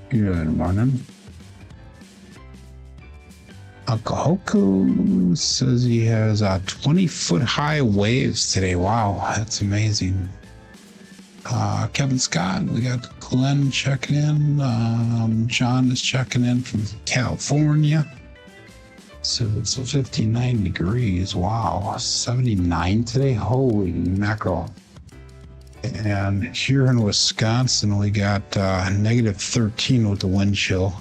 Good morning. Uncle Hoku says he has 20-foot high waves today. Wow, that's amazing. Kevin Scott, we got Glenn checking in. John is checking in from California. So it's 59 degrees. Wow, 79 today. Holy mackerel. And here in Wisconsin, we got negative 13 with the wind chill.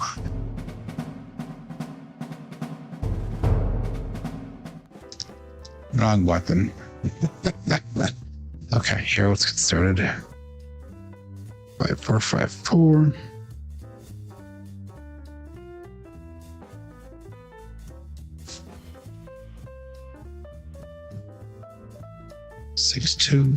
Wrong button. Okay, here, let's get started. 5454. Six two.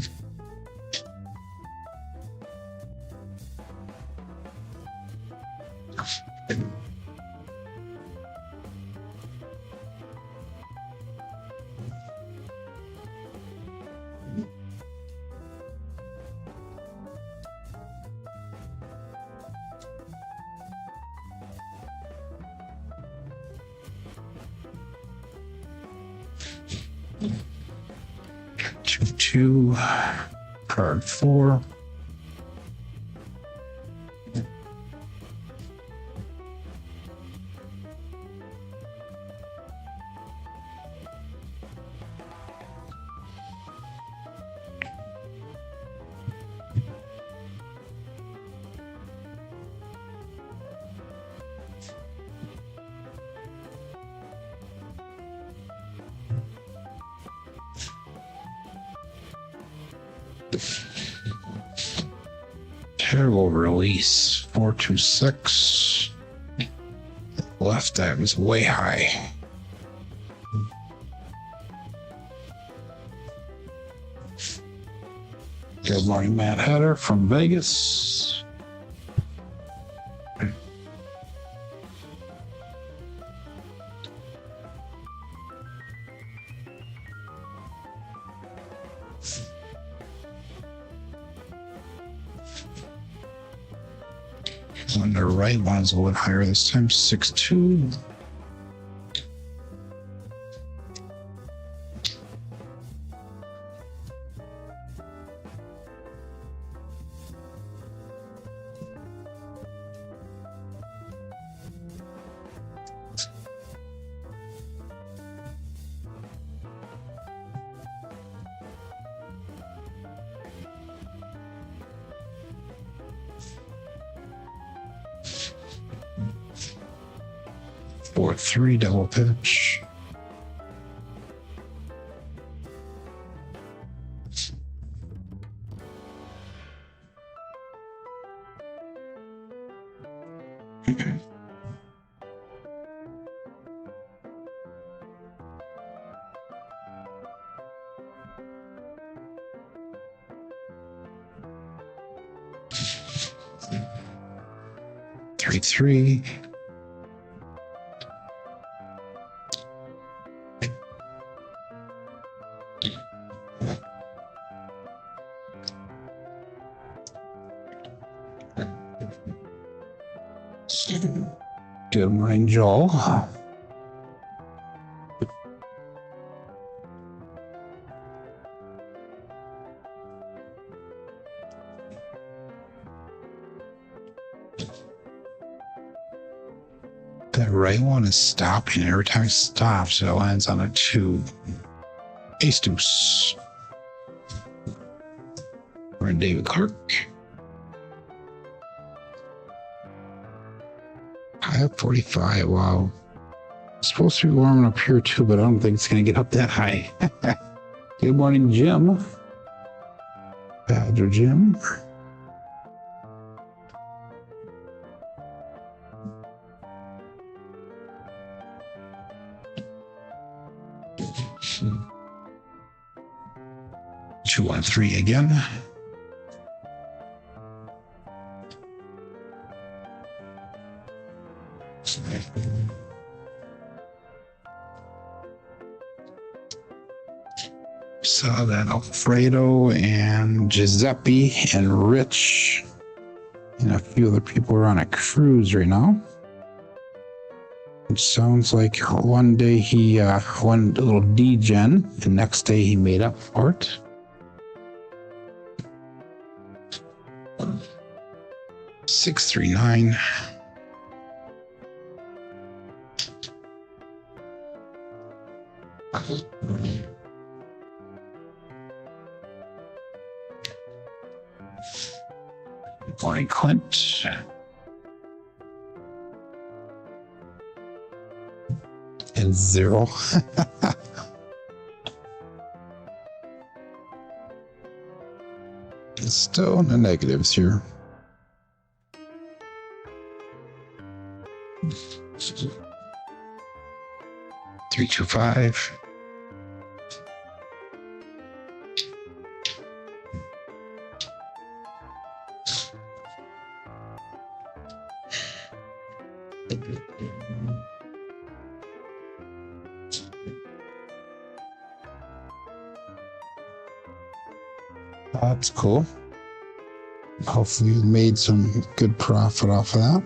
Two, card 4. Terrible release. 426. Left that was way high. Good morning, Matt Hatter from Vegas. On the right one's a little higher this time, 6.2. Four, 3 double pitch. Three, 3. Good morning, Joel. That right one is stopping. Every time it stops, it lands on a 2. Ace deuce. We're in David Clark. 545. Wow. It's supposed to be warming up here too, but I don't think it's going to get up that high. Good morning, Jim. Badger Jim. Two, 1, 3 again. Saw that Alfredo and Giuseppe and Rich And a few other people are on a cruise right now. It sounds like one day he went a little degen, the next day he made up for it. $639. Good morning, Clint. And 0. It's still in the negatives here. $325. That's cool. Hopefully you made some good profit off of that.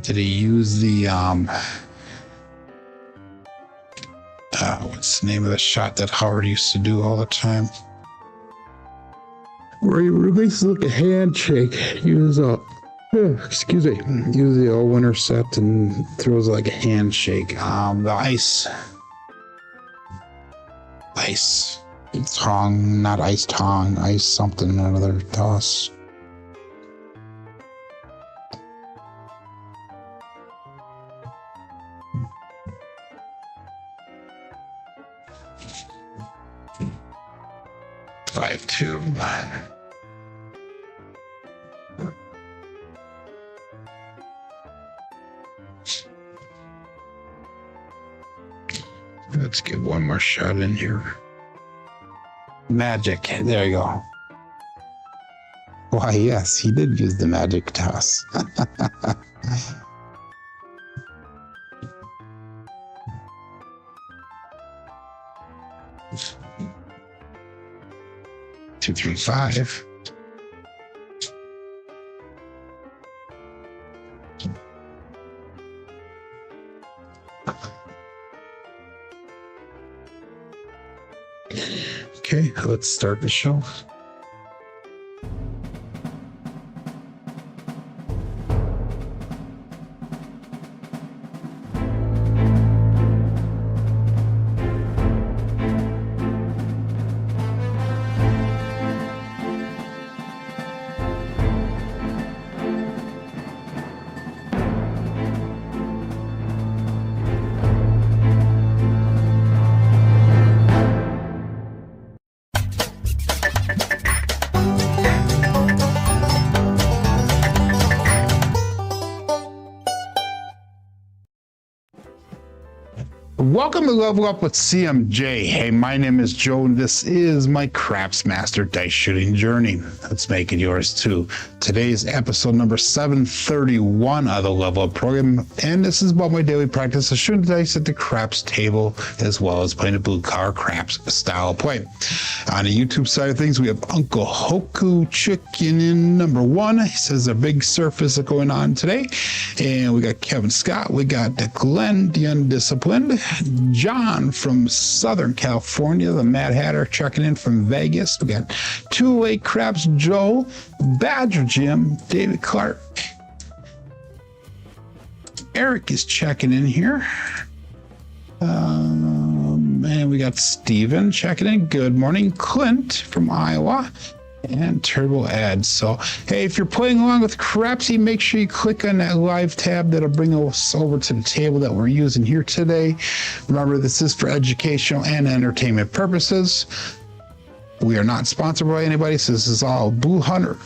Did he use the what's the name of the shot that Howard used to do all the time? Where he releases like a handshake, use the all-winner set and throws like a handshake. The ice tong, not ice tong, ice something, another toss. Five two. Let's get one more shot in here. Magic. There you go. Why, yes, he did use the magic toss. Two, three, five. Okay, let's start the show. Welcome to Level Up with CMJ. Hey, my name is Joe, and this is my Craps Master Dice Shooting Journey. Let's make it yours too. Today's episode number 731 of the Level Up program, and this is about my daily practice of shooting dice at the craps table, as well as playing a blue collar craps style of play. On the YouTube side of things, we have Uncle Hoku Chicken in number 1. He says a big surface is going on today. And we got Kevin Scott. We got Glenn, the Undisciplined. John from Southern California. The Mad Hatter checking in from Vegas. We got Two-Way Craps Joe. Badger Jim. David Clark. Eric is checking in here. And we got Steven checking in. Good morning. Clint from Iowa. And Turbo Ed. So, hey, if you're playing along with Crapsee, make sure you click on that live tab. That'll bring us over to the table that we're using here today. Remember, this is for educational and entertainment purposes. We are not sponsored by anybody, so this is all blue collar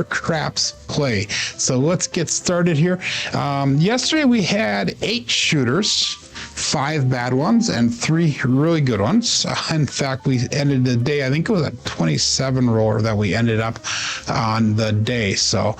craps play. So let's get started here. Yesterday we had 8 shooters, 5 bad ones and 3 really good ones. In fact, we ended the day, I think it was a 27 roller that we ended up on the day. So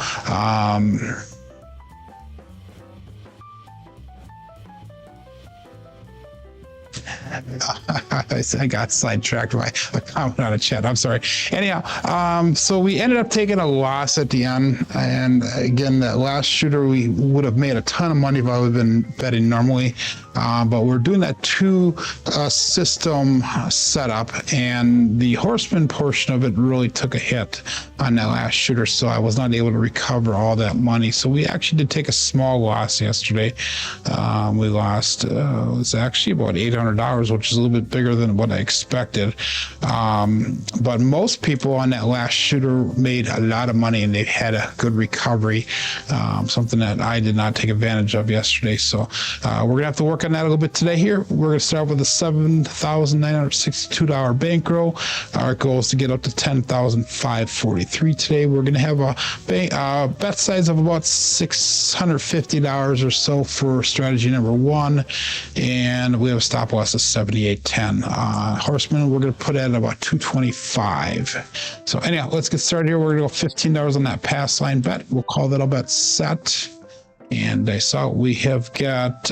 I got sidetracked by a comment on a chat. I'm sorry. Anyhow, so we ended up taking a loss at the end. And again, that last shooter, we would have made a ton of money if I would have been betting normally. But we're doing that two system setup, and the horseman portion of it really took a hit on that last shooter. So I was not able to recover all that money. So we actually did take a small loss yesterday. We lost, it was actually about $800, which is a little bit bigger than what I expected. But most people on that last shooter made a lot of money, and they had a good recovery, something that I did not take advantage of yesterday. So we're going to have to work on that a little bit today here. We're going to start with a $7,962 bankroll. Our goal is to get up to $10,543 today. We're going to have a bet size of about $650 or so for strategy number one, and we have a stop loss of 78.10. Horseman, we're going to put at about 225. So anyhow, let's get started here. We're going to go $15 on that pass line bet. We'll call that a bet set. And I saw we have got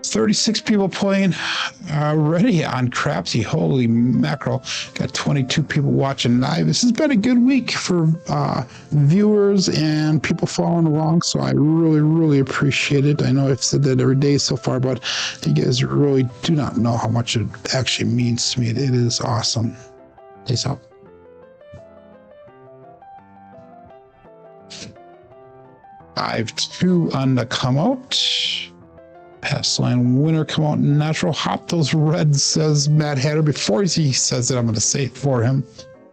36 people playing already on Crapsee. Holy mackerel. Got 22 people watching live. This has been a good week for viewers and people following along, so I really, really appreciate it. I know I've said that every day so far, but you guys really do not know how much it actually means to me. It is awesome. Peace out. Five, 2 on the come out. Pass line winner come out natural. Hop those reds, says Matt Hatter. Before he says it, I'm going to say it for him.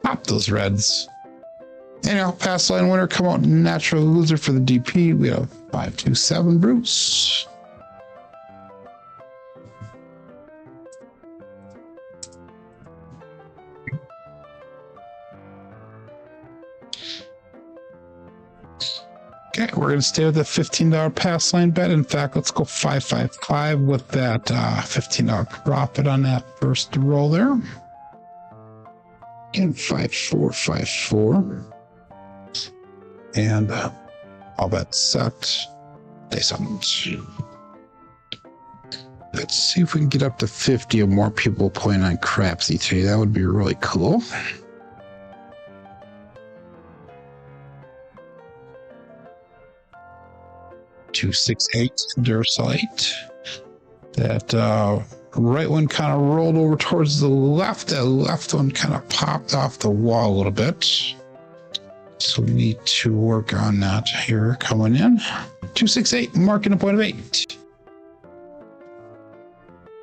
Hop those reds. Anyhow, pass line winner come out natural. Loser for the DP. We have 527 Bruce. Okay, we're going to stay with the $15 pass line bet. In fact, let's go 555 with that $15 profit on that first roll there. And 5454. And all bet set. Day something. Let's see if we can get up to 50 or more people playing on Crapsee today. That would be really cool. 268 Duracellite. That right one kind of rolled over towards the left. That left one kind of popped off the wall a little bit. So we need to work on that here coming in. 268, marking a point of 8.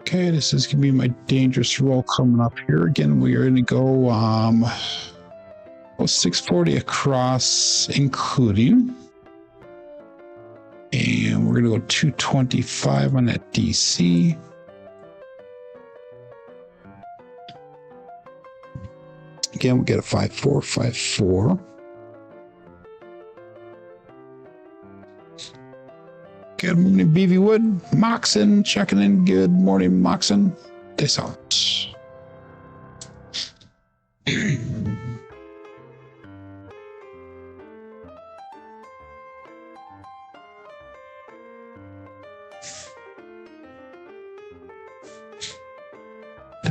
Okay, this is going to be my dangerous roll coming up here. Again, we are going to go 640 across, including. And we're going to go 225 on that DC. Again, we get a 5454. Good morning, BV Wood. Moxon checking in. Good morning, Moxon. This out.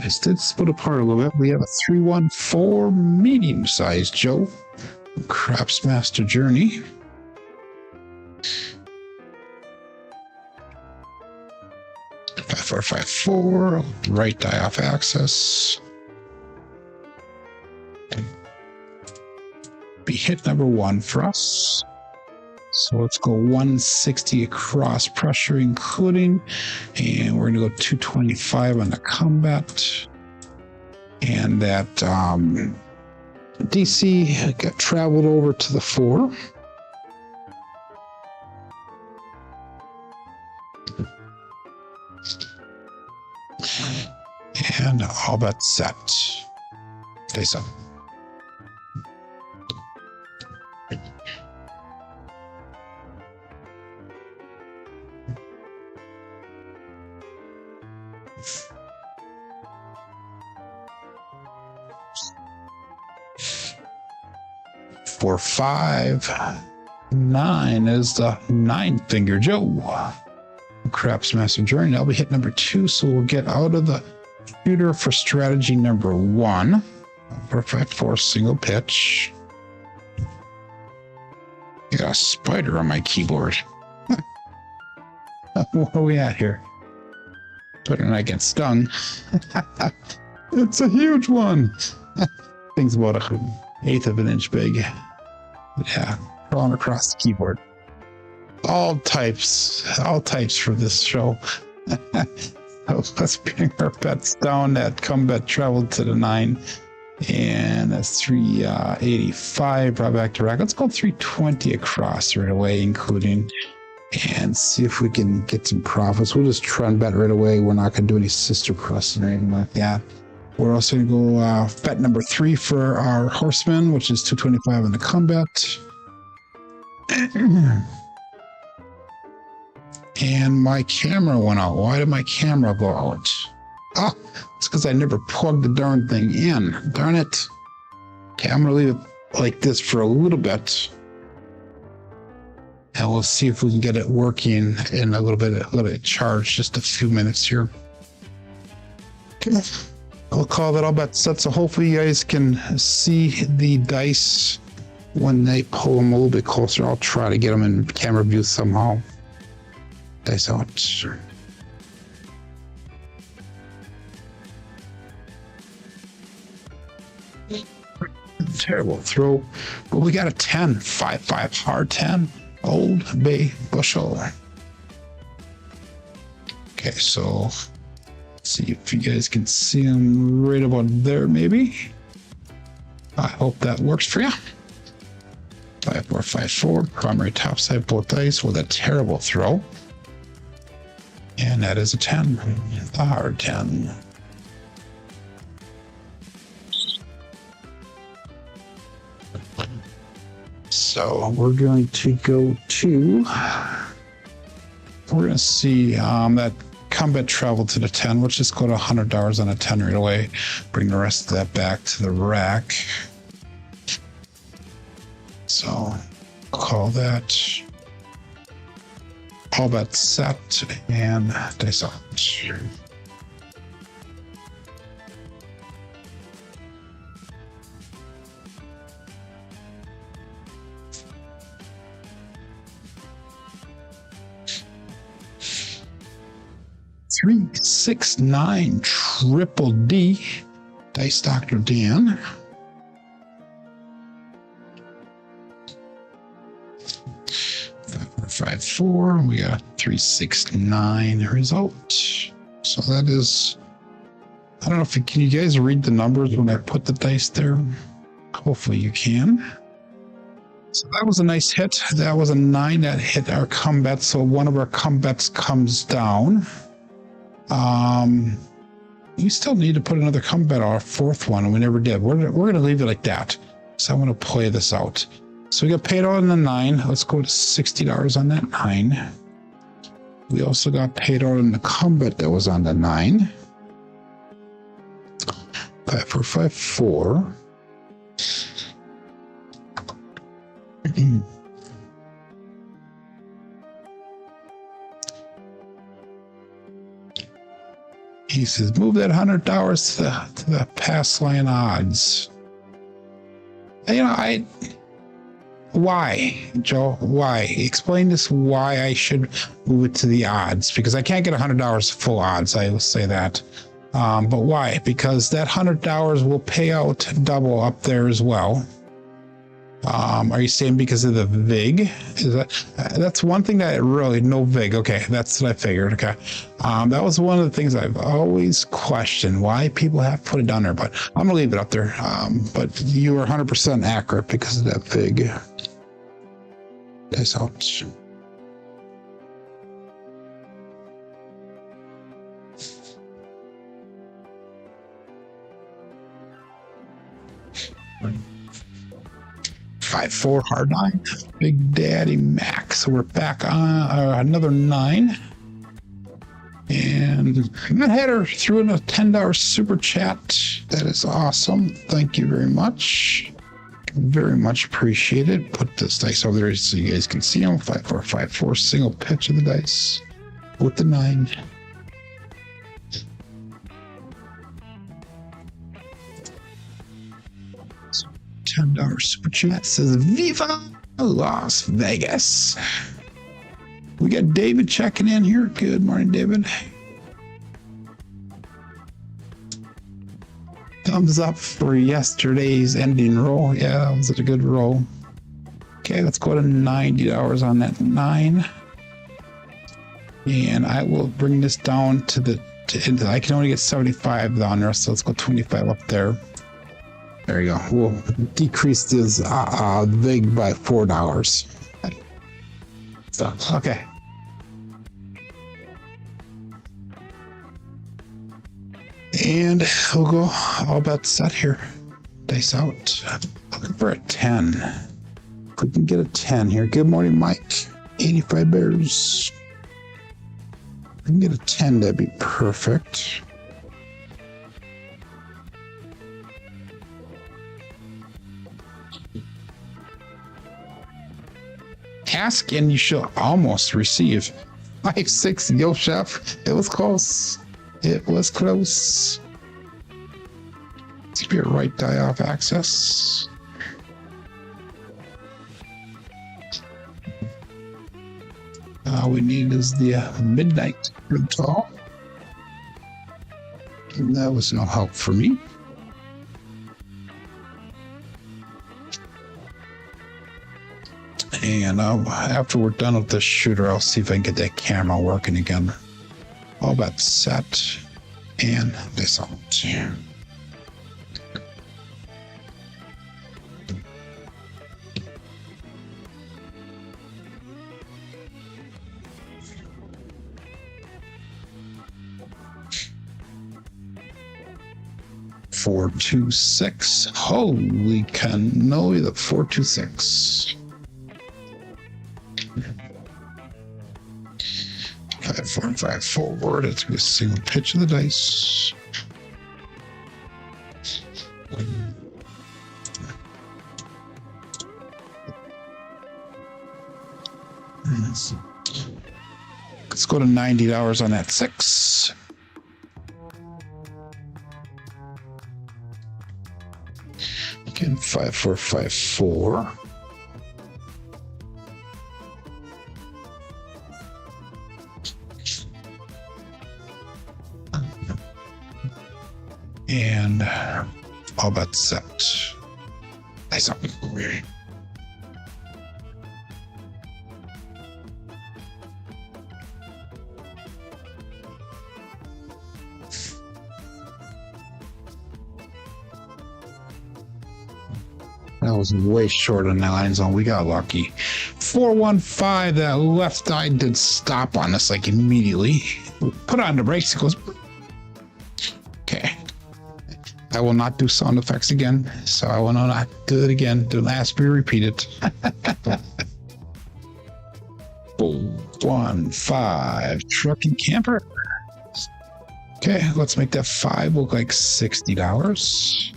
This did split apart a little bit. We have a 314 medium-sized Joe. Craps Master Journey. Five, 454. Right die off axis. Be hit number 1 for us. So let's go 160 across pressure, including, and we're going to go 225 on the combat. And that DC got traveled over to the 4. And all bet set. Face up. For 5, 9 is the 9 finger Joe. Craps Master Journey. I'll be hit number 2, so we'll get out of the computer for strategy number 1. 4-5-4 single pitch. I got a spider on my keyboard. What are we at here? Better than I get stung. It's a huge one. Thing's about 1/8 of an inch big. Yeah, crawling across the keyboard. All types for this show. So let's bring our bets down. That combat traveled to the 9. And that's 385 brought back to rack. Let's go 320 across right away, including, and see if we can get some profits. We'll just try and bet right away. We're not going to do any sister crossing or anything like that. We're also going to go bet number 3 for our horseman, which is 225 in the combat. And my camera went out. Why did my camera go out? Oh, it's because I never plugged the darn thing in. Darn it. Okay, I'm going to leave it like this for a little bit. And we'll see if we can get it working in a little bit of charge. Just a few minutes here. Okay. I'll call that all bets set. So hopefully you guys can see the dice when they pull them a little bit closer. I'll try to get them in camera view somehow. Dice out. Terrible throw, but we got a 10. 5-5 hard 10. Old Bay Bushel. Okay, so let's see if you guys can see them right about there, maybe. I hope that works for you. 5-4-5-4, primary top side, both dice with a terrible throw. And that is a 10, a hard 10. So we're going to go to, we're going to see that combat travel to the 10. Let's just go to $100 on a 10 right away. Bring the rest of that back to the rack. So call that all bet set and dice out. 369 Triple D. Dice Dr. Dan. Five, 4. We got 369 result. So that is, I don't know if can you guys read the numbers when I put the dice there? Hopefully you can. So that was a nice hit. That was a 9 that hit our combat. So one of our combats comes down. You still need to put another combat on our 4th one, and we never did. We're going to leave it like that. So I'm going to play this out. So we got paid on the 9. Let's go to $60 on that 9. We also got paid out on the combat that was on the 9. 5-4-5-4. He says, move that $100 to the pass line odds. You know, why, Joe? Why? Explain this, why I should move it to the odds. Because I can't get $100 full odds, I will say that. But why? Because that $100 will pay out double up there as well. Are you saying because of the VIG? Is that's one thing that really, no VIG. Okay, that's what I figured. Okay. That was one of the things I've always questioned, why people have put it down there, but I'm gonna leave it up there. But you are 100% accurate because of that VIG. That's out. Right. 5-4 hard 9, Big Daddy Max. So we're back on another 9. And Matt Hatter threw in a $10 super chat. That is awesome. Thank you very much. Very much appreciated. Put this dice over there so you guys can see them. 5-4-5-4, single pitch of the dice. with the 9. $10 super chat says Viva Las Vegas. We got David checking in here. Good morning, David. Thumbs up for yesterday's ending roll. Yeah, that was a good roll. Okay, let's go to $90 on that 9. And I will bring this down to I can only get 75 down there, so let's go 25 up there. There you go. We'll decrease this vig by $4. So, okay. And we'll go all about set here. Dice out. Looking for a 10. If we can get a 10 here. Good morning, Mike. 85 bears. If we can get a 10, that'd be perfect. Ask and you shall almost receive. 5-6, yo, chef. It was close. It was close. Spirit right die off access. All we need is the midnight tall. And that was no help for me. And after we're done with this shooter, I'll see if I can get that camera working again. All about set and this out. Four, 2, 6. Holy cannoli, the 4, 2, 6. 5, 4, and 5 forward. It's a single pitch of the dice. Let's go to $90 on that 6. Again, 5, 4, 5, 4. And all but set. Nice up. That was way short on that line zone. We got lucky. 415, that left eye did stop on us like immediately. Put on the brakes. It goes. Okay. I will not do sound effects again, so I will not do it again. Do not ask me to repeat it. 415 trucking camper. Okay, let's make that 5 look like $60.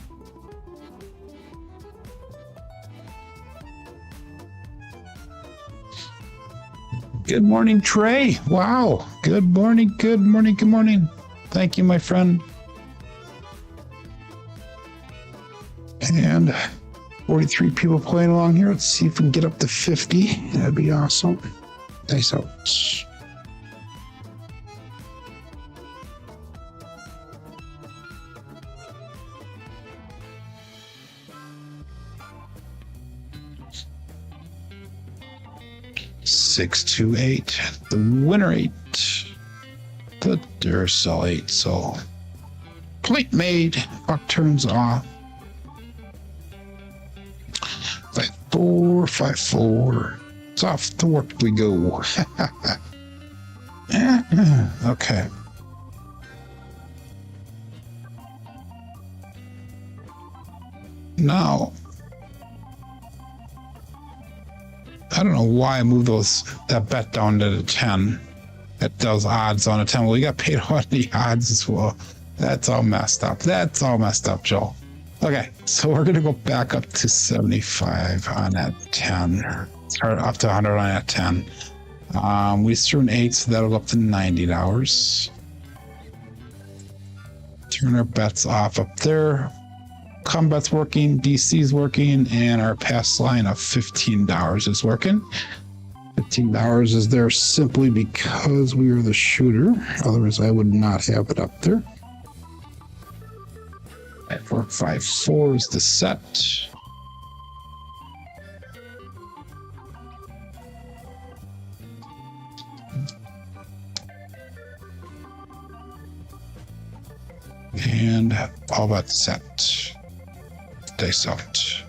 Good morning, Trey. Wow. Good morning, good morning, good morning. Thank you, my friend. And 43 people playing along here. Let's see if we can get up to 50. That'd be awesome. Nice out. Six, 2, 8. The winner 8. The Duracell 8. So plate made. Buck turns off. 5, 4, 5, 4. It's off to work we go. Okay. Now, I don't know why I moved that bet down to the 10. At those odds on a 10. Well, we got paid on the odds as well. That's all messed up. That's all messed up, Joel. Okay, so we're going to go back up to 75 on that 10. Start up to 100 on that 10. We threw an 8, so that'll go up to $90. Turn our bets off up there. Combat's working, DC's working, and our pass line of $15 is working. $15 is there simply because we are the shooter. Otherwise, I would not have it up there. 454 is the set. And all that set. Dice out.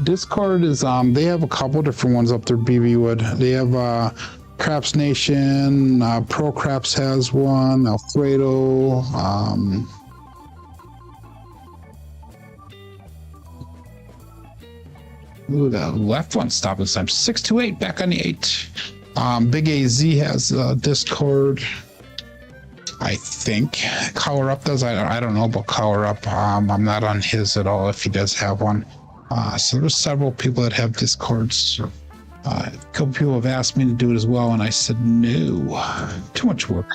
Discord is they have a couple different ones up there, BB Wood. They have Craps Nation, Procraps has one, Alfredo, ooh, the left one stopped this time. 628 back on the 8. Big AZ has Discord. I think Color Up does. I don't know about Color Up. I'm not on his at all if he does have one. So there's several people that have Discords. A couple people have asked me to do it as well, and I said no. Too much work.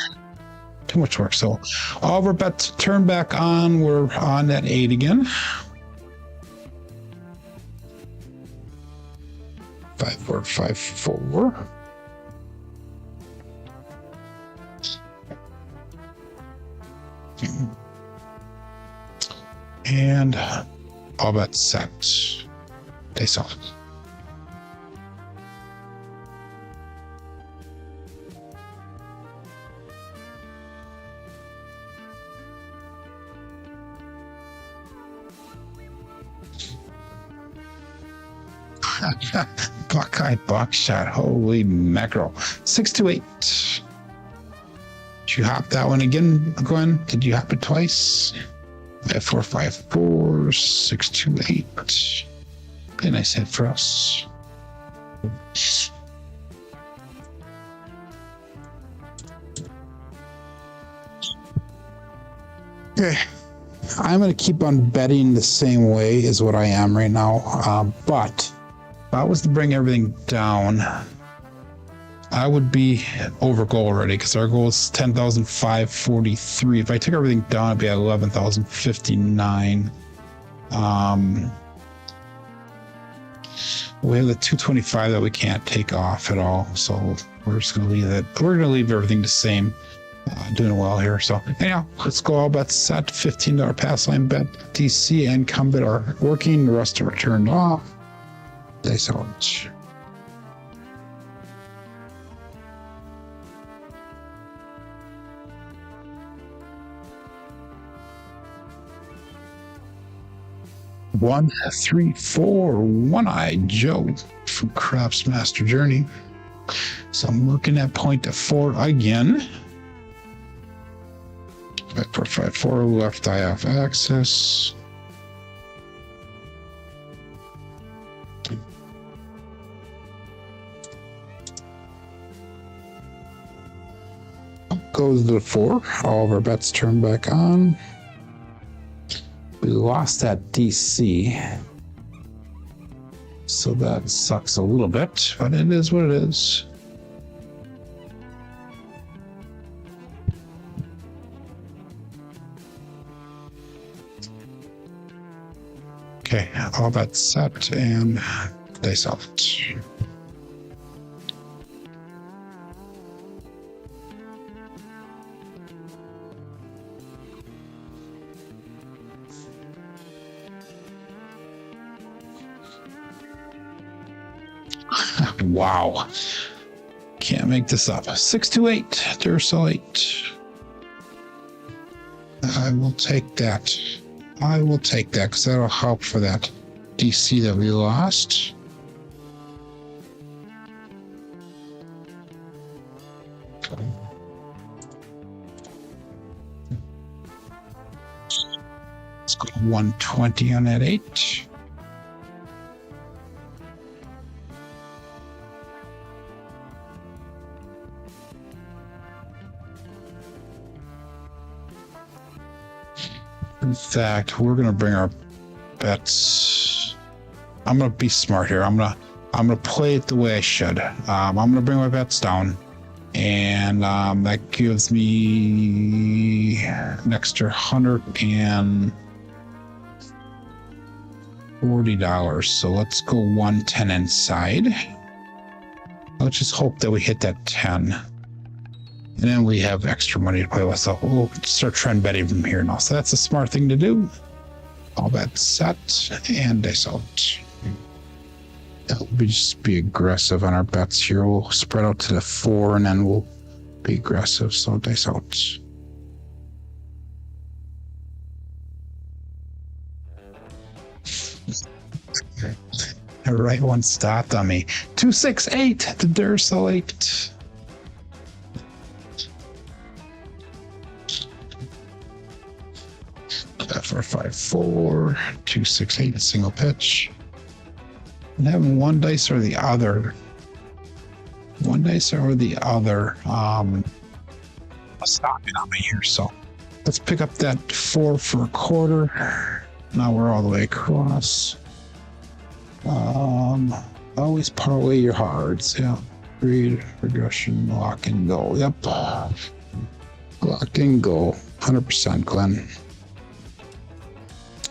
Too much work. So all of our bets turn back on. We're on that 8 again. 5454. And all bets set. Face off. Buckeye buckshot. Holy mackerel. 628. Did you hop that one again, Glenn? Did you hop it twice? 454, 628. A nice hit for us. Okay. I'm going to keep on betting the same way as what I am right now. But if I was to bring everything down, I would be over goal already because our goal is 10,543. If I took everything down, I'd be at 11,059. We have the 225 that we can't take off at all, so we're just going to leave it. We're going to leave everything the same. Doing well here. So anyhow, let's go. All bets set. $15 pass line bet. DC and combat are working. The rest are turned off. Dice out. One, 3, 4, one-eyed Joe from Craps Master Journey. So I'm looking at point to 4 again. 454 left eye off access. Goes to the 4. All of our bets turn back on. We lost that DC. So that sucks a little bit, but it is what it is. Okay, all that's set and dice out. Wow. Can't make this up. 628, Duracell 8. I will take that. I will take that because that'll help for that DC that we lost. Let's go 120 on that 8. In fact, we're going to bring our bets I'm gonna be smart here. I'm gonna play it the way I should. I'm gonna bring my bets down, and that gives me an extra $140. So let's go 110 inside. Let's just hope that we hit that 10. And then we have extra money to play with. So we'll start trend betting from here now. So that's a smart thing to do. All bets set and dice out. We'll just be aggressive on our bets here. We'll spread out to the 4 and then we'll be aggressive. So dice out. The right one stopped on me. 268, the Dursalate. F454, 268, single pitch. And having one dice or the other. One dice or the other. Stopping on me here. So let's pick up that 4 for a quarter. Now we're all the way across. Always parlay your hards. Yeah. Read, regression, lock and go. Yep. Lock and go. 100%, Glenn.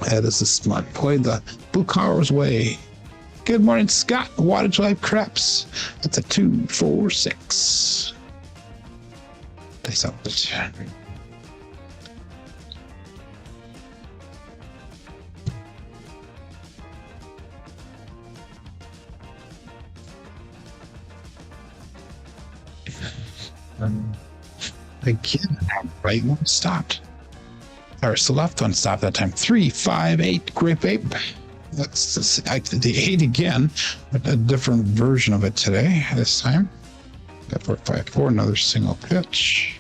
That is a smart play. The Blue Collar's way. Good morning, Scott. Wattage Life Craps. That's a 246. Dice out the 10. Again, right one stopped. Or so left one stopped that time. 358 Grape Ape. That's the 8 again, but a different version of it today. This time, got 454, another single pitch.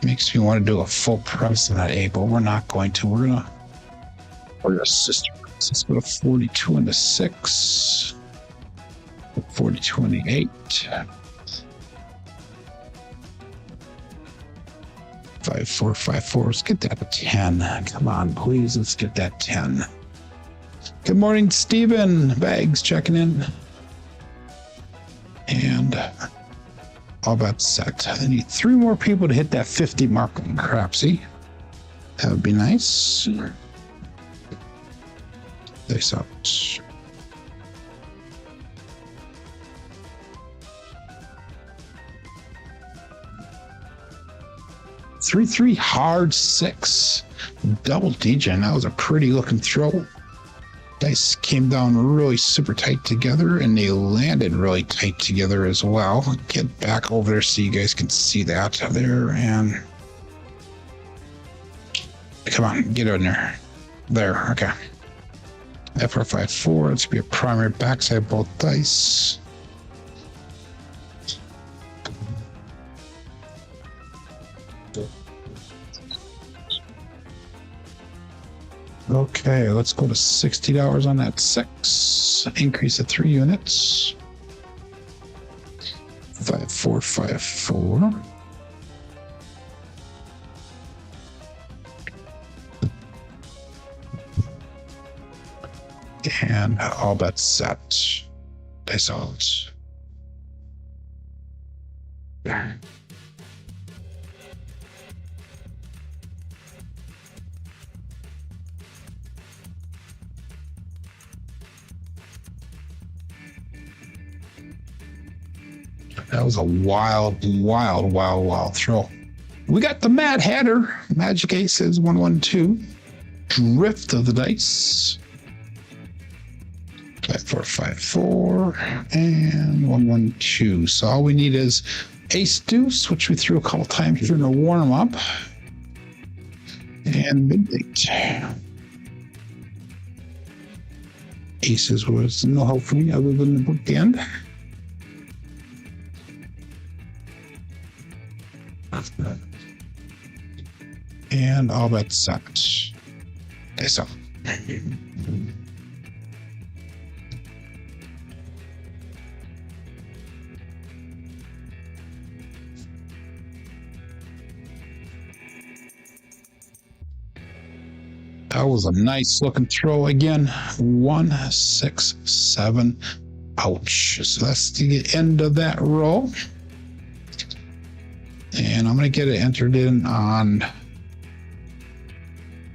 Makes me want to do a full press on that 8, but we're not going to. We're gonna sister press with a 42 and a 6, 42 and the 8. 5454. Let's get that 10. Come on, please. Let's get that 10. Good morning, Stephen. Bags checking in. And all bets set. I need 3 more people to hit that 50 mark on Crapsee. That would be nice. Dice out. Three hard 6 double DJ. That was a pretty looking throw. Dice came down really super tight together and they landed really tight together as well. Get back over there so you guys can see that there. And come on, get in there. There, okay. F454. Let's be a primary backside both dice. Okay, let's go to $60 on that 6. Increase of 3 units. 5454. And all bets set. Dice out. That was a wild throw. We got the Mad Hatter. Magic Aces 112. Drift of the dice. 5454 and 112. So all we need is Ace Deuce, which we threw a couple times during the warm up, and midnight. Aces was no help for me other than the bookend. And all bets set. Okay, so. That was a nice looking throw again. 167. Ouch. So that's the end of that roll. And I'm going to get it entered in on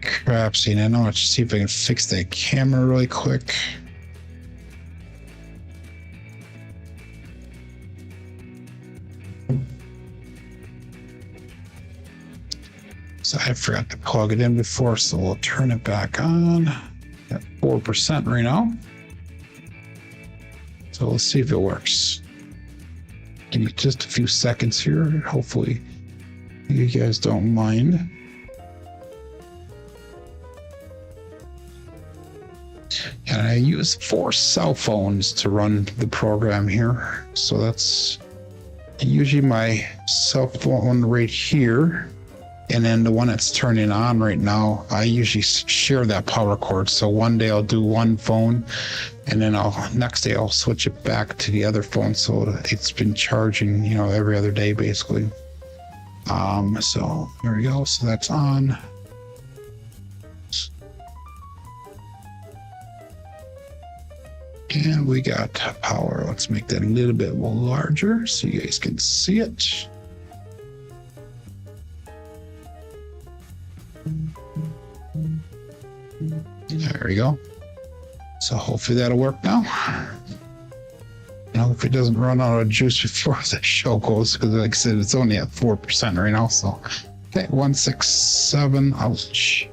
Crapsee. And I know, let's see if I can fix that camera really quick. So I forgot to plug it in before, so we'll turn it back on at 4% right now. So let's see if it works. Give me just a few seconds here. Hopefully you guys don't mind. And I use 4 cell phones to run the program here. So that's usually my cell phone right here. And then the one that's turning on right now, I usually share that power cord. So one day I'll do one phone, and then next day I'll switch it back to the other phone. So it's been charging, you know, every other day basically. So there we go. So that's on. And we got power. Let's make that a little bit larger so you guys can see it. There we go. So hopefully that'll work now. You know, if it doesn't run out of juice before the show goes, because like I said, it's only at 4% right now. So, okay, 167. Ouch.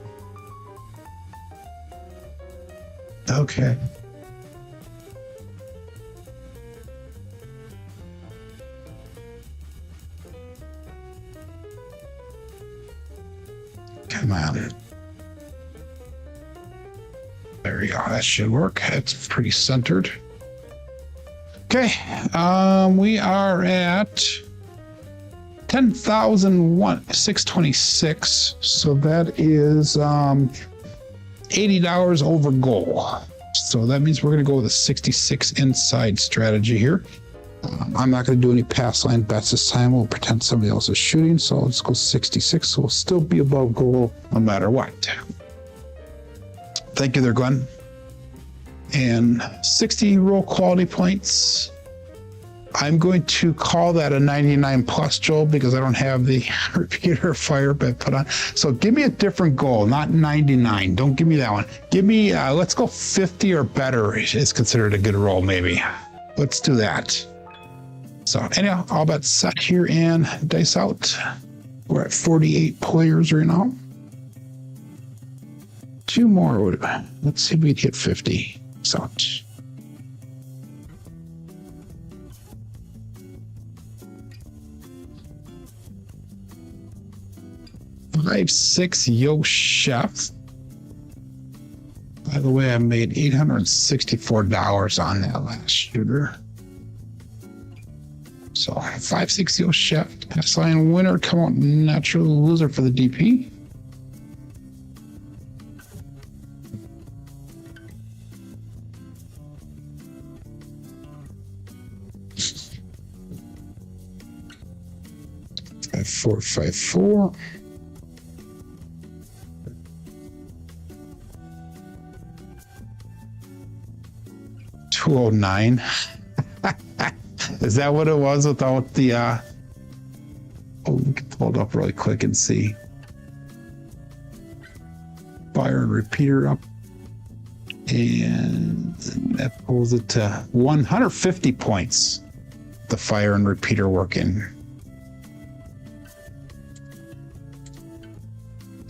Okay. Come on. There we go. That should work. It's pretty centered. Okay. We are at 10,626. So that is $80 over goal. So that means we're going to go with a 66 inside strategy here. I'm not going to do any pass line bets this time. We'll pretend somebody else is shooting. So let's go 66. So we'll still be above goal no matter what. Thank you there, Glenn. And 60 roll quality points. I'm going to call that a 99 plus, Joel, because I don't have the repeater fire bet put on. So give me a different goal, not 99. Don't give me that one. Give me, let's go 50 or better is considered a good roll, maybe. Let's do that. So anyhow, all bets set here and dice out. We're at 48 players right now. 2 more. Let's see if we can hit 50. So 5-6 Yo Chef. By the way, I made $864 on that last shooter. So 5-6 Yo Chef. Pass line winner. Come out natural loser for the DP. 454. $209. Is that what it was without the oh, we can pull it up really quick and see. Fire and repeater up. And that pulls it to 150 points. The fire and repeater working.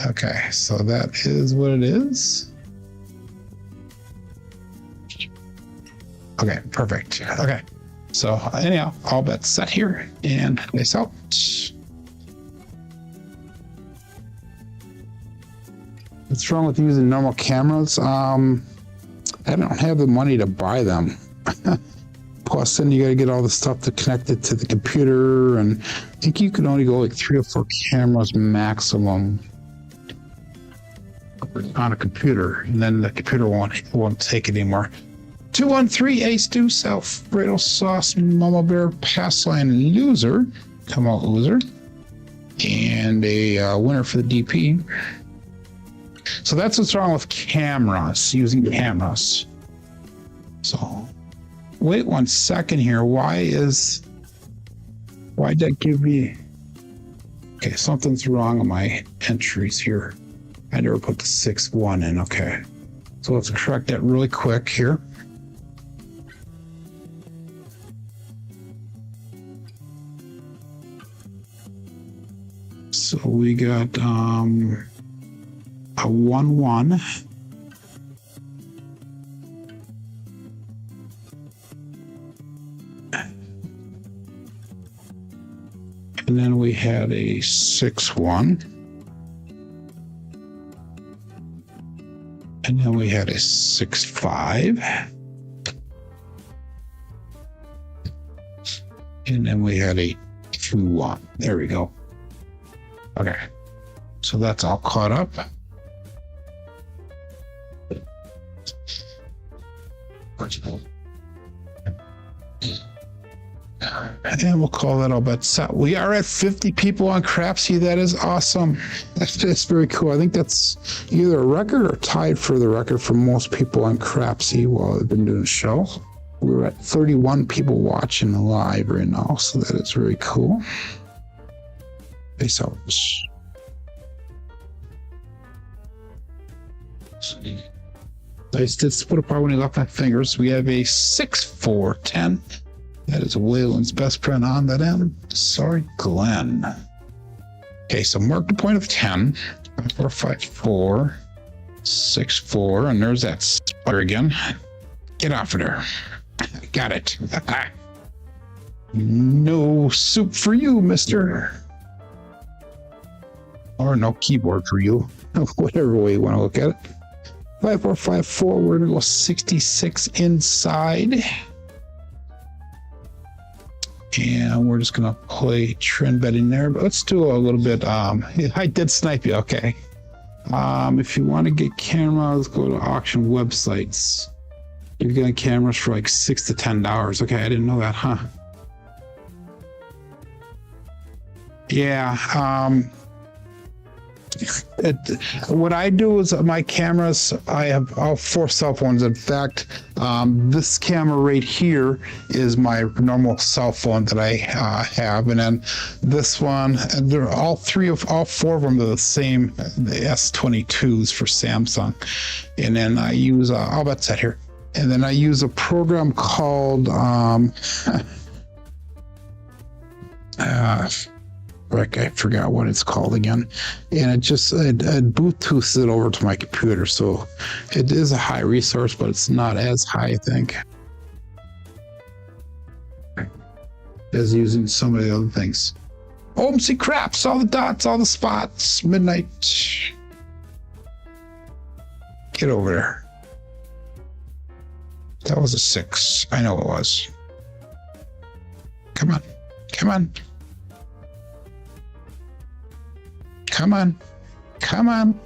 Okay, so that is what it is. Okay, perfect. Okay, so anyhow, all bets set here and dice out. What's wrong with using normal cameras? I don't have the money to buy them. Plus, then you got to get all the stuff to connect it to the computer, and I think you can only go like 3 or 4 cameras maximum on a computer, and then the computer won't take it anymore. 213 Ace Deuce Alfredo Sauce Mama Bear pass line loser, come out loser, and a winner for the DP. So that's what's wrong with cameras, using cameras. So wait 1 second here. Why did that give me? Okay, something's wrong on my entries here. I never put the 6-1 in. Okay. So let's correct that really quick here. So we got a 1-1. And then we had a 6-1. And then we had a 6-5. And then we had a 2-1. There we go. Okay. So that's all caught up. And we'll call that all bets set. We are at 50 people on Crapsee. That is awesome. That's very cool. I think that's either a record or tied for the record for most people on Crapsee while I've been doing the show. We're at 31 people watching live right now, so that is very cool. Face out. I did split apart when he left my fingers. We have a 6-4-10. That is Waylon's best friend on that end. Sorry, Glenn. Okay, so mark the point of 10. 4, 5, 4, 6, 4, and there's that spider again. Get off of there. Got it. No soup for you, mister. Or no keyboard for you. Whatever way you want to look at it. 5, 4, 5, 4. We're going to go 66 inside. And we're just going to play trend betting there. But let's do a little bit. I did snipe you. Okay. If you want to get cameras, go to auction websites. You're getting cameras for like $6 to $10. Okay, I didn't know that, huh? Yeah. What I do is my cameras, I have all 4 cell phones. In fact, this camera right here is my normal cell phone that I have, and then this one, and they're all 4 of them are the same, the S22s for Samsung. And then I use I'll bet set here, and then I use a program called I forgot what it's called again, and it Bluetooths it over to my computer, so it is a high resource, but it's not as high, I think, as using some of the other things. OMC craps, all the dots, all the spots, midnight. Get over there. That was a 6. I know it was. Come on. Come on. Come on. Come on.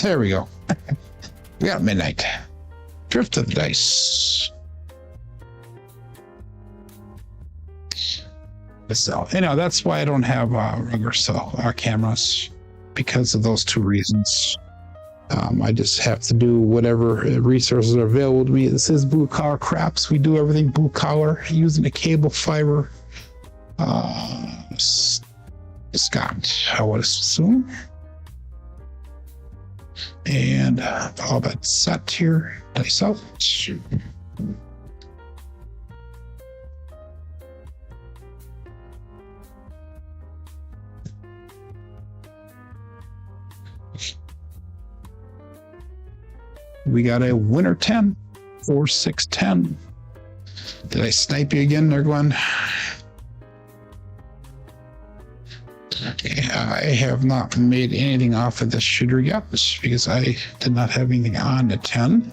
There we go. We got midnight. Drift of the dice. So, that's why I don't have regular cell cameras, because of those 2 reasons. I just have to do whatever resources are available to me. This is blue collar craps. We do everything blue collar using a cable fiber. Scott, I would assume. And all that set here. Dice out. We got a winner 10. 4, 6, 10. Did I snipe you again there, Glenn? I have not made anything off of this shooter yet because I did not have anything on the 10.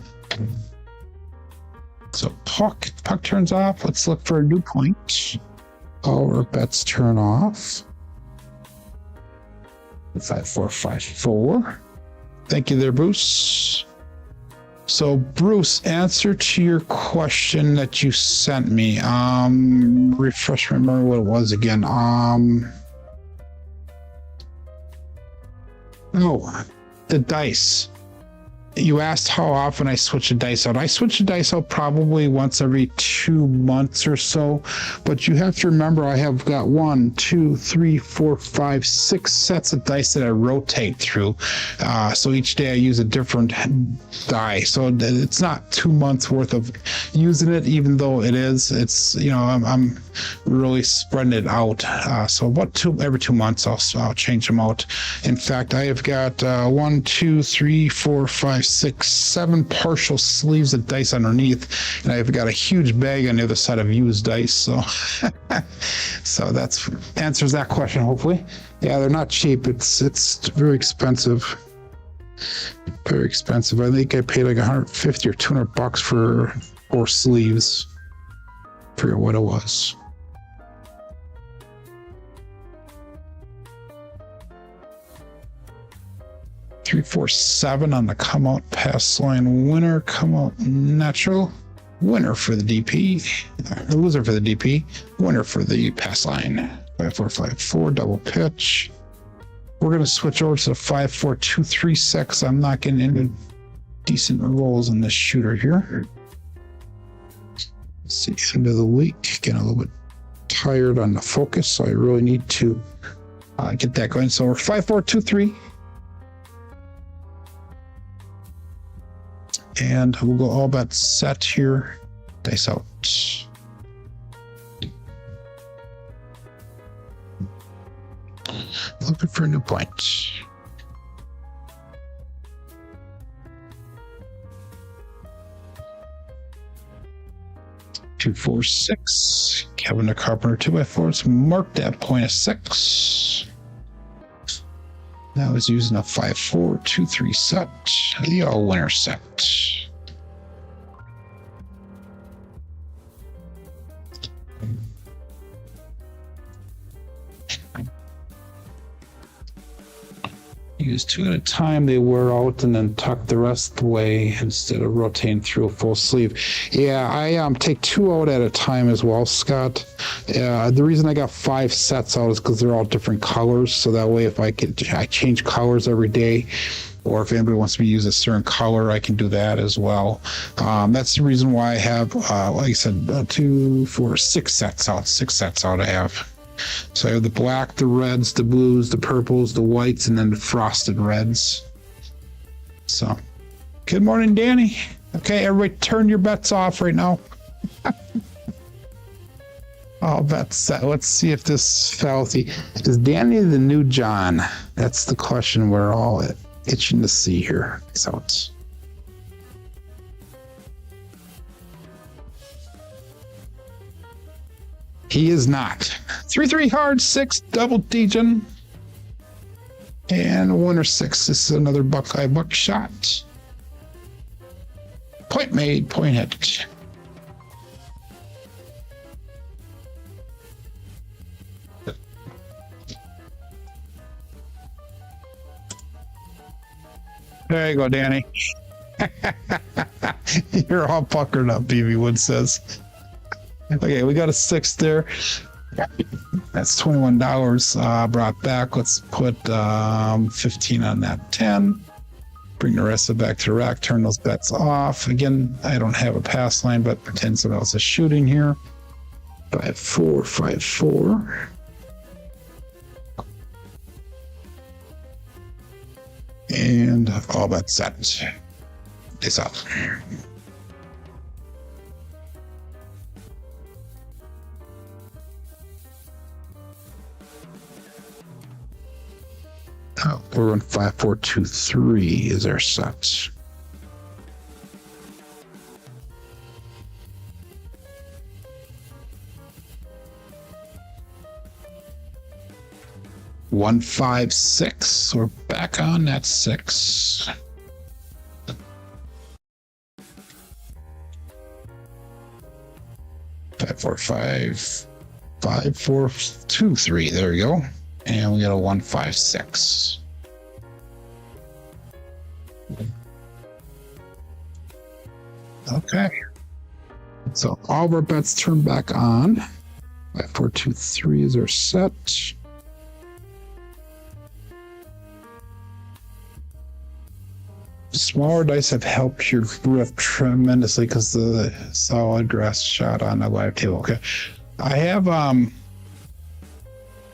So puck turns off. Let's look for a new point. All our bets turn off. 5, 4, 5, 4. Thank you there, Bruce. So Bruce, answer to your question that you sent me. Refresh my memory what it was again. the dice. You asked how often I switch the dice out. I switch the dice out probably once every 2 months or so. But you have to remember, I have got 1, 2, 3, 4, 5, 6 sets of dice that I rotate through. So each day I use a different die. So it's not 2 months worth of using it, even though it is. It's, you know, I'm really spreading it out. So about every 2 months I'll change them out. In fact, I have got 1, 2, 3, 4, 5, 6, 7 partial sleeves of dice underneath, and I've got a huge bag on the other side of used dice. So, so that's answers that question. Hopefully, yeah, they're not cheap. It's very expensive. Very expensive. I think I paid like $150 or $200 for 4 sleeves. I forget what it was. 347 on the come out pass line winner, come out natural, winner for the DP, loser for the DP, winner for the pass line. 5454 double pitch. We're going to switch over to the 54236. I'm not getting into decent rolls in this shooter here. Let's see, end of the week, getting a little bit tired on the focus, so I really need to get that going. So we're 5423. And we'll go all bet set here. Dice out. Looking for a new point. 246. Kevin the Carpenter 2x4. Let's mark that point of 6. Now is using a 5-4-2-3 set. The all winner set. Use 2 at a time, they wear out, and then tuck the rest away instead of rotating through a full sleeve. Yeah, I take 2 out at a time as well, Scott. The reason I got 5 sets out is because they're all different colors, so that way if I change colors every day, or if anybody wants me to use a certain color, I can do that as well. That's the reason why I have, like I said, 2, 4, 6 sets out. 6 sets out I have. So I have the black, the reds, the blues, the purples, the whites, and then the frosted reds. So, good morning, Danny. Okay, everybody turn your bets off right now. All bets set. Let's see if this fallacy is Danny the new John. That's the question we're all itching to see here. So it's he is not. 3-3 hard, 6 double Degen. And winner 6. This is another Buckeye buck shot. Point made, point hit. There you go, Danny. You're all puckered up, BB Wood says. Okay, we got a 6 there. That's $21 brought back. Let's put 15 on that 10. Bring the rest of it back to the rack. Turn those bets off. Again, I don't have a pass line, but pretend someone else is shooting here. 5-4, 5-4. And all bets set. This up. Oh, we're on 5-4-2-3 is our set. One, 5, 6. We're back on that 6. Five, 4, 5, 5, 4, 2, 3. There we go. And we got a 1, 5, 6. Okay. So all of our bets turn back on. 5, 4, 2, 3 is our set. smaller dice have helped your grip tremendously because the solid grass shot on the live table. Okay, I have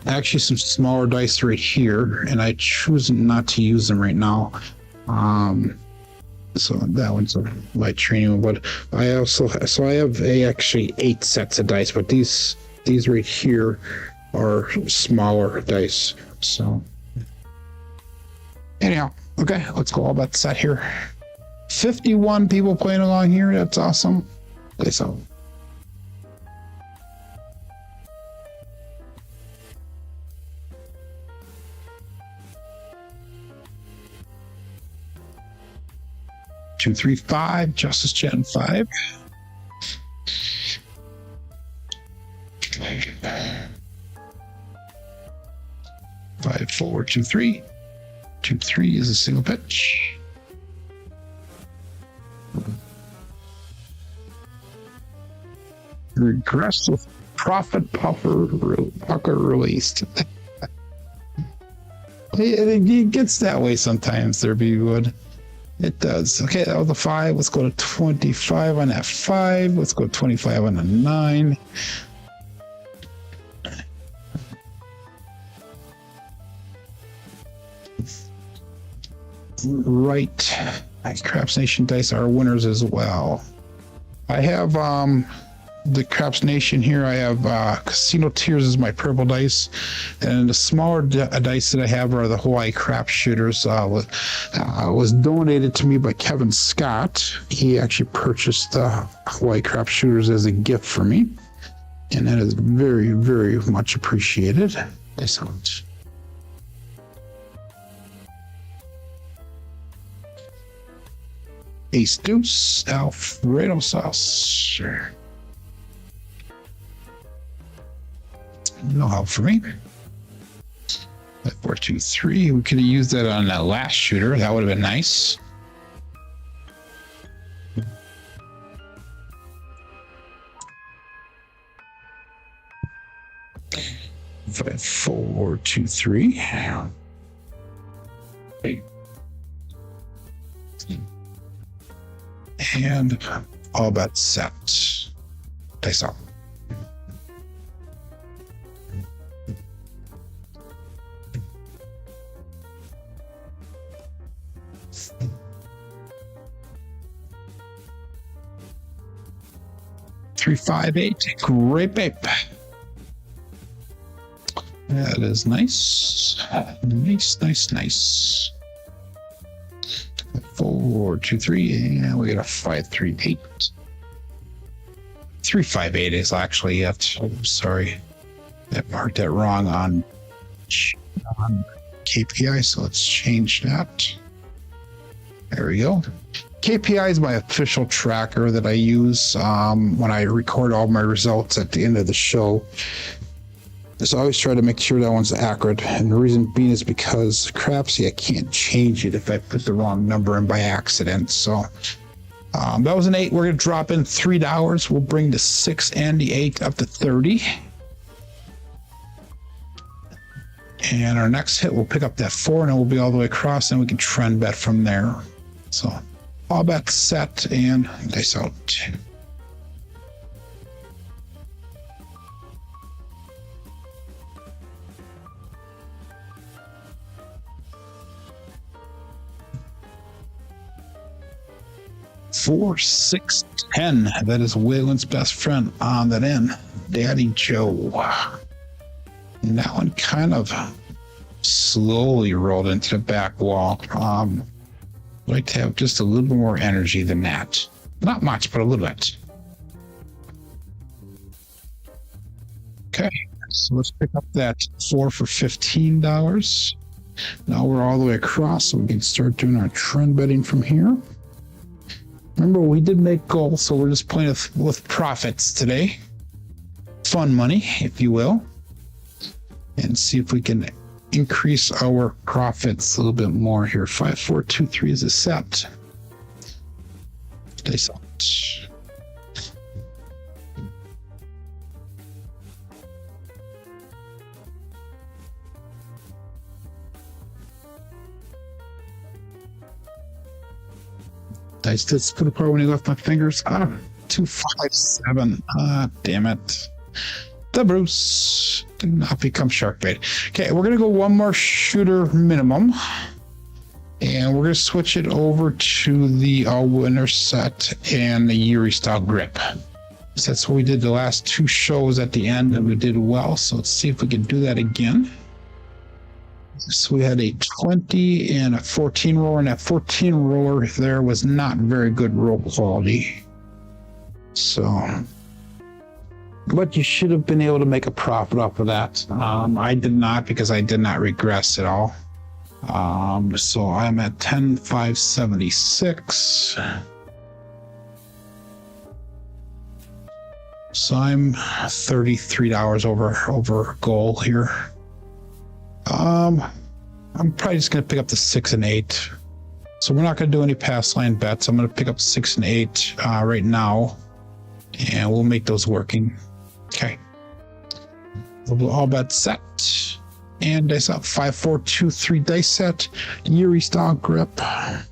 actually some smaller dice right here, and I choose not to use them right now. So that one's a light training one, but I have actually 8 sets of dice, but these right here are smaller dice. So anyhow, okay, let's go all about the set here. 51 people playing along here. That's awesome. Okay, so 235, Justice Gen 5. 5, 4, 2, 3. 2, 3 is a single pitch. Regressive profit pucker released. It gets that way sometimes there, B-Wood. It does. Okay, that was a 5. Let's go to 25 on that 5. Let's go to 25 on the 9. Right. Craps Nation dice are winners as well. I have the Craps Nation here. I have Casino Tears is my purple dice, and the smaller dice that I have are the Hawaii Crap Shooters. Was donated to me by Kevin Scott. He actually purchased the Hawaii Crap Shooters as a gift for me, and that is very, very much appreciated. Excellent. Ace Deuce, Alfredo sauce. Sure. No help for me. 5, 4, 2, 3. We could have used that on that last shooter. That would have been nice. 5, 4, 2, 3. And all about set. Dice up. Three, 5, 8. Great babe. That is nice. Nice. 4, 2, 3, and we got a 5, 3, 8. 3, 5, 8 is actually it. I'm sorry, I marked that wrong on KPI, so let's change that. There we go. KPI is my official tracker that I use when I record all my results at the end of the show. So I always try to make sure that one's accurate, and the reason being is because Crapsee, I can't change it if I put the wrong number in by accident. So that was an 8. We're going to drop in $3. We'll bring the 6 and the 8 up to 30. And our next hit, we'll pick up that 4, and it will be all the way across, and we can trend bet from there. So all bets set and dice out. Four, 6, 10. That is Waylon's best friend on that end, Daddy Joe. And that one kind of slowly rolled into the back wall. I'd like to have just a little bit more energy than that. Not much, but a little bit. Okay, so let's pick up that 4 for $15. Now we're all the way across, so we can start doing our trend betting from here. Remember, we did make goals, so we're just playing with profits today. Fun money, if you will. And see if we can increase our profits a little bit more here. 5, 4, 2, 3 is a set. Dice out. Dice did split apart when he left my fingers. 257. Damn it. The Bruce did not become shark bait. Okay, we're gonna go one more shooter minimum. And we're gonna switch it over to the all-winner set and the Yuri style grip. So that's what we did the last two shows at the end, and we did well. So let's see if we can do that again. So we had a 20 and a 14 roller, and that 14 roller there was not very good roll quality. So, but you should have been able to make a profit off of that. I did not, because I did not regress at all. So I'm at 10,576. So I'm $33 over goal here. I'm probably just going to pick up the 6 and 8. So we're not going to do any pass line bets. I'm going to pick up 6 and 8 right now, and we'll make those working. Okay. All bets set. And dice up 5, 4, 2, 3 dice set. Yuri style grip. And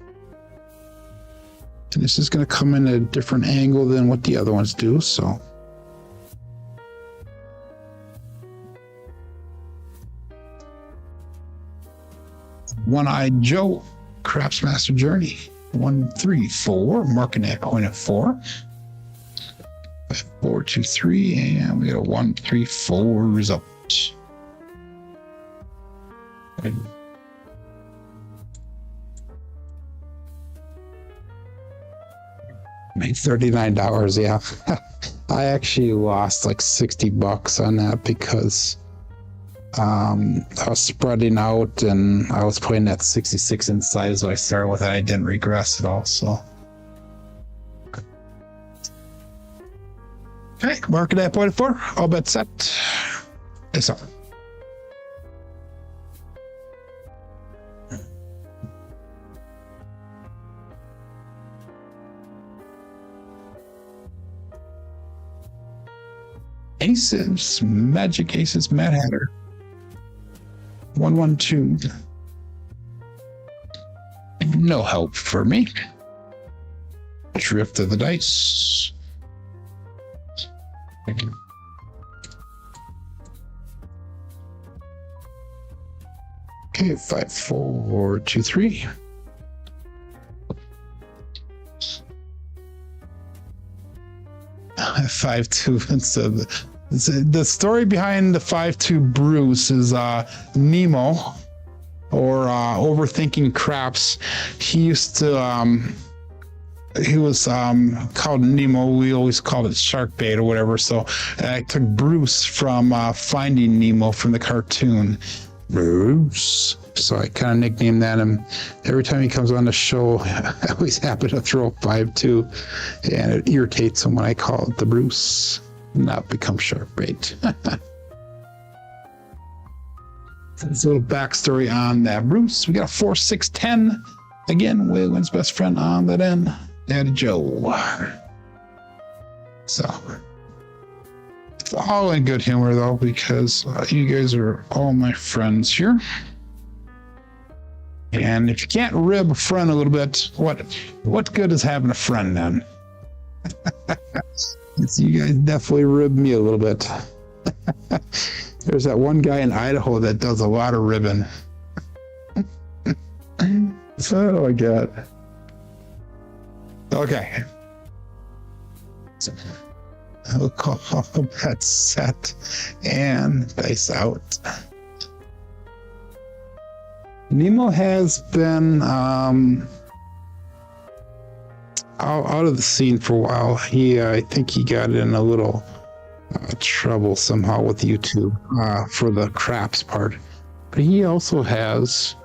this is going to come in at a different angle than what the other ones do. So. One-Eyed Joe, Craps Master Journey, 1, 3, 4, marking that point at 4. 5, 4, 2, 3, and we got a 1, 3, 4 result. Made $39, yeah. I actually lost like $60 on that because I was spreading out and I was putting that 66 inside, so I started with it. I didn't regress at all, so. Okay, mark it at point 4. All bets set. It's on. Aces, Magic Aces, Mad Hatter. 112. No help for me. Drift of the dice. Okay, 5, 4, 2, 3. I 5, 2 instead of the story behind the 5-2 Bruce is Nemo, or Overthinking Craps. He used to he was called Nemo. We always called it shark bait or whatever. So I took Bruce from Finding Nemo from the cartoon. Bruce. So I kind of nicknamed that him. Every time he comes on the show, I always happen to throw 5-2, and it irritates him when I call it the Bruce. Not become shark bait. There's a little backstory on that Bruce. We got a 4, 6, 10. Again, Waylon's best friend on that end. Daddy Joe. So it's all in good humor though, because you guys are all my friends here. And if you can't rib a friend a little bit, what good is having a friend then? You guys definitely ribbed me a little bit. There's that one guy in Idaho that does a lot of ribbing. Oh my God. Okay. So I'll call that set and dice out. Nemo has been out of the scene for a while. I think he got in a little trouble somehow with YouTube for the craps part. But he also has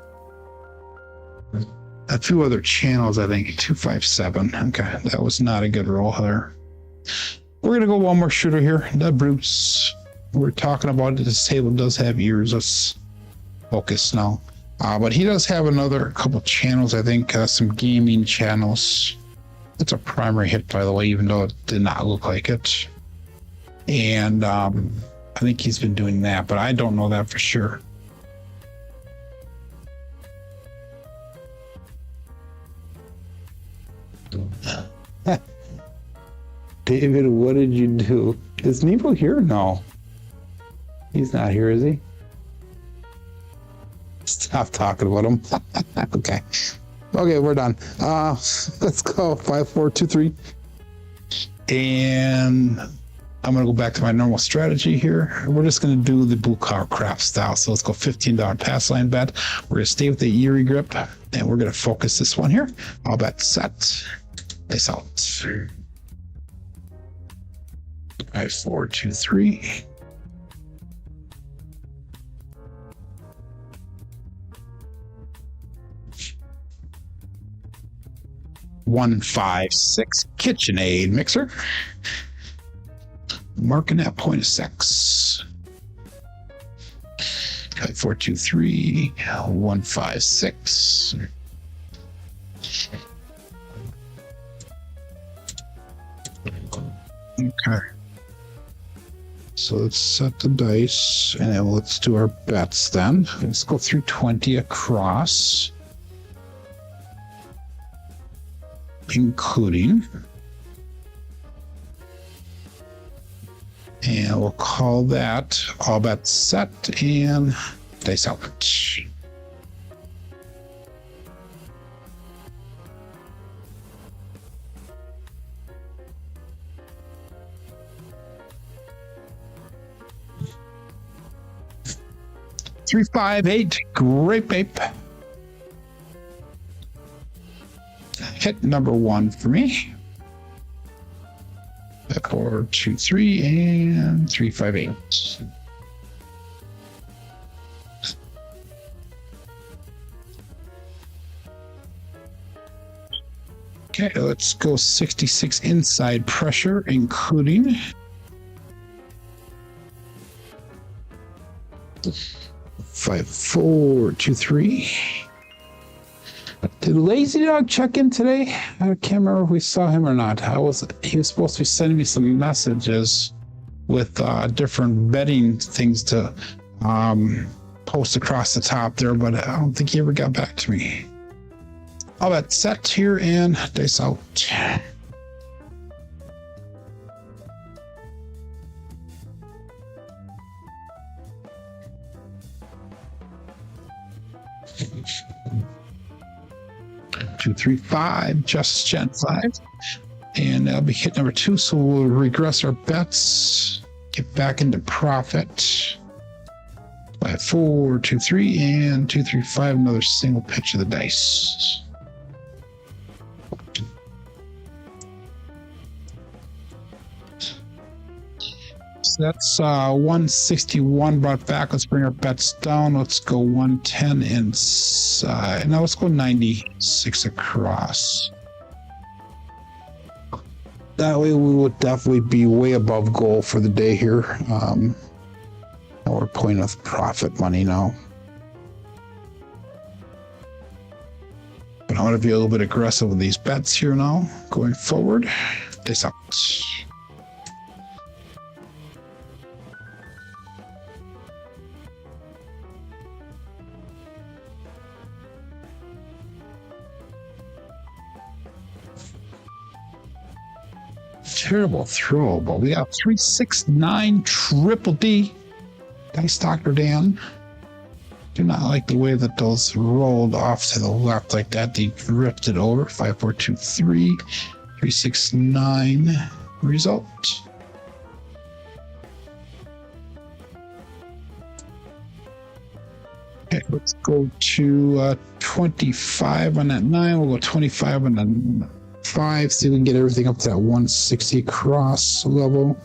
a few other channels, I think. 257. Okay, that was not a good roll there. We're going to go one more shooter here. The Bruce. We're talking about it. This table does have ears. Let's focus now. But he does have another couple channels, I think, some gaming channels. It's a primary hit, by the way, even though it did not look like it. And I think he's been doing that, but I don't know that for sure. David, what did you do? Is Nebo here? No. He's not here, is he? Stop talking about him. Okay. Okay, we're done. Let's go. 5, 4, 2, 3. And I'm going to go back to my normal strategy here. We're just going to do the blue collar crap style. So let's go $15 pass line bet. We're going to stay with the Erie grip, and we're going to focus this one here. All bet set. This out. 5, 4, 2, 3. One, 5, 6 KitchenAid mixer. Marking that point of 6. 5, 4, 2, 3. 1, 5, 6. Okay. So let's set the dice, and then let's do our bets then. Let's go through 20 across, including, and we'll call that all bets set and dice out. Three, 5, 8. Great babe. Hit number 1 for me. 4, 2, 3, and 3, 5, 8. Okay, let's go 66 inside pressure, including 5, 4, 2, 3. Did Lazy Dog check in today? I can't remember if we saw him or not. He was supposed to be sending me some messages with different betting things to post across the top there, but I don't think he ever got back to me. All that set here and dice out. Two, 3, 5, just Gen 5. And that'll be hit number 2, so we'll regress our bets, get back into profit. 5, 4, 2, 3, and 2, 3, 5, another single pitch of the dice. So that's 161 brought back. Let's bring our bets down. Let's go 110 inside. Now let's go 96 across. That way we will definitely be way above goal for the day here. And we're playing with profit money now. But I want to be a little bit aggressive with these bets here now, going forward. Dice out. Terrible throw, but we got 3, 6, 9 triple D. Dice Dr. Dan. Do not like the way that those rolled off to the left like that. They drifted over. 5, 4, 2, 3. 3, 6, 9. Result. Okay, let's go to 25 on that 9. We'll go 25 on the 5, see if we can get everything up to that 160 cross level.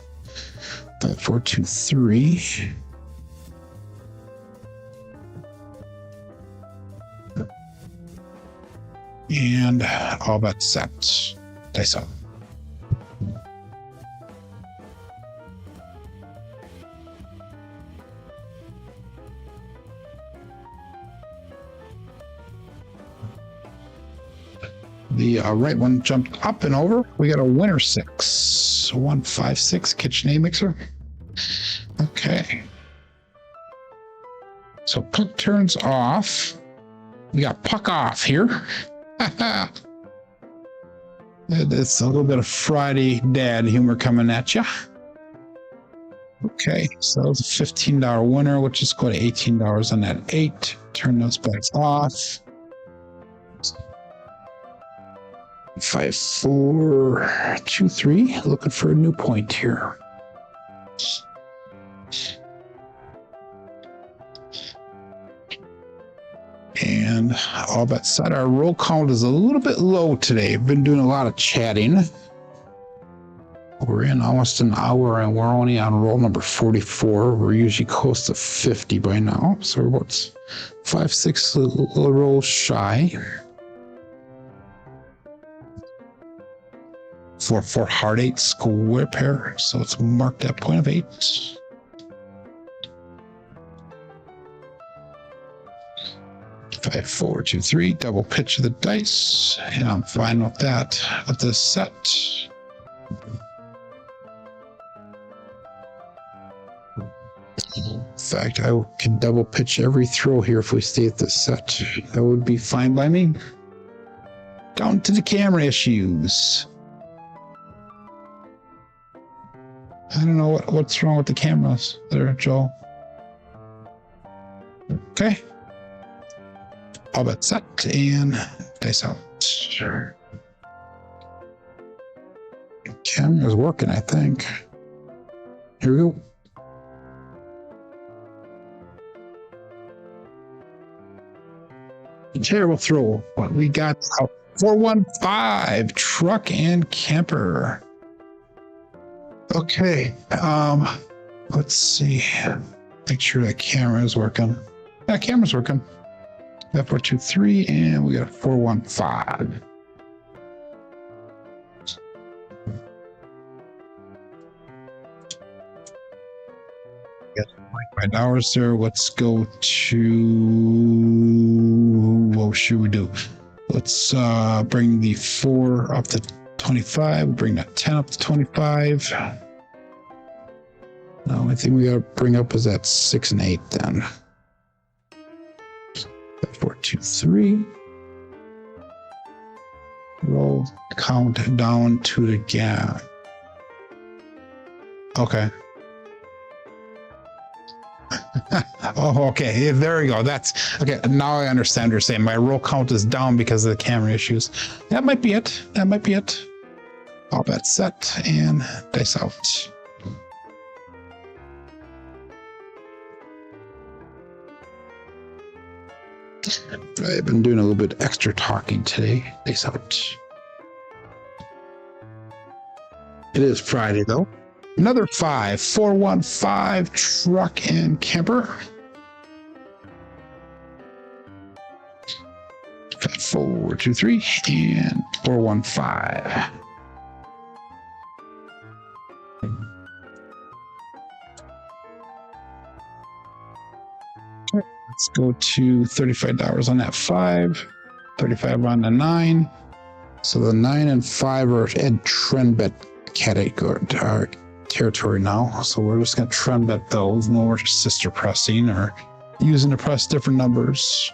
5, 4, 2, 3. And all that set. Dice up. The right one jumped up and over. We got a winner 6. 1, 5, 6 KitchenAid mixer. Okay. So puck turns off. We got puck off here. It's a little bit of Friday dad humor coming at you. Okay, so that was a $15 winner, which just go to $18 on that 8. Turn those bets off. 5, 4, 2, 3. Looking for a new point here. And all bets set. Our roll count is a little bit low today. I've been doing a lot of chatting. We're in almost an hour and we're only on roll number 44. We're usually close to 50 by now. So we're about 5, 6 little rolls shy. For hard 8 square pair. So let's mark that point of 8. 5, 4, 2, 3. Double pitch of the dice. And I'm fine with that. With this set. In fact, I can double pitch every throw here if we stay at this set. That would be fine by me. Down to the camera issues. I don't know what's wrong with the cameras there, Joel. Okay. All bet set and dice out. Sure. Camera's working, I think. Here we go. Terrible throw. But we got a 415 truck and camper. Okay. Let's see. Make sure that camera is working. That camera's working. We got 423 and we got a 415. $25 there. Let's go to, what should we do? Let's bring the 4 up to 25. Bring that 10 up to 25. The only thing we got to bring up is that 6 and 8 then. 4, 2, 3. Roll, count down to the gap. Okay. Oh, okay. There we go. That's okay. Now I understand what you're saying. My roll count is down because of the camera issues. That might be it. That might be it. All bet set and dice out. I've been doing a little bit extra talking today. Dice out. It is Friday though. Another 5, 415 truck and camper. 5, 4, 2, 3 and 415. Let's go to $35 on that 5, 35 on the 9. So the 9 and 5 are at trend bet category territory now. So we're just going to trend bet those. No more sister pressing or using to press different numbers.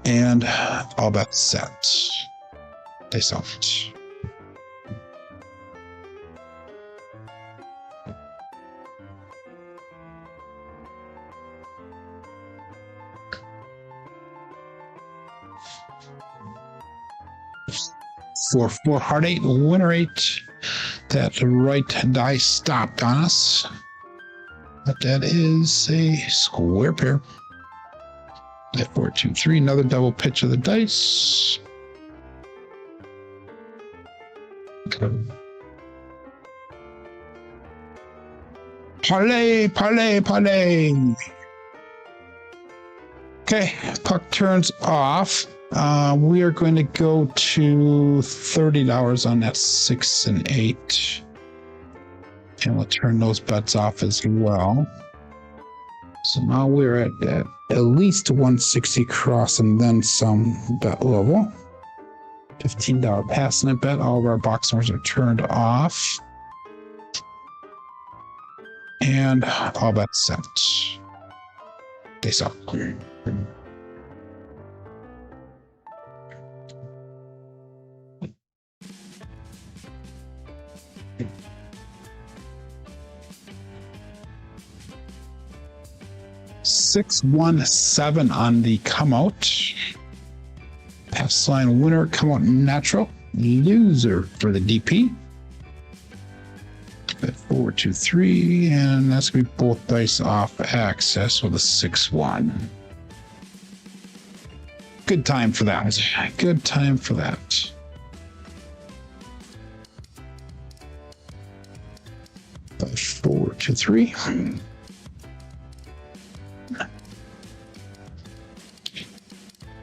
And all bets set. Dice out. For hard 8, winner 8. That right die stopped on us. But that is a square pair. That 4, 2, 3. Another double pitch of the dice. Parlay, parlay, parlay. Okay, puck turns off. We are going to go to $30 on that 6 and 8. And we'll turn those bets off as well. So now we're at least 160 cross and then some bet level. $15 pass and a bet. All of our box numbers are turned off. And all bets set. They suck. 617 on the come out. Pass line winner, come out natural. Loser for the DP. Bet 423, and that's gonna be both dice off access with a 6-1. Good time for that. Good time for that. Bet 423.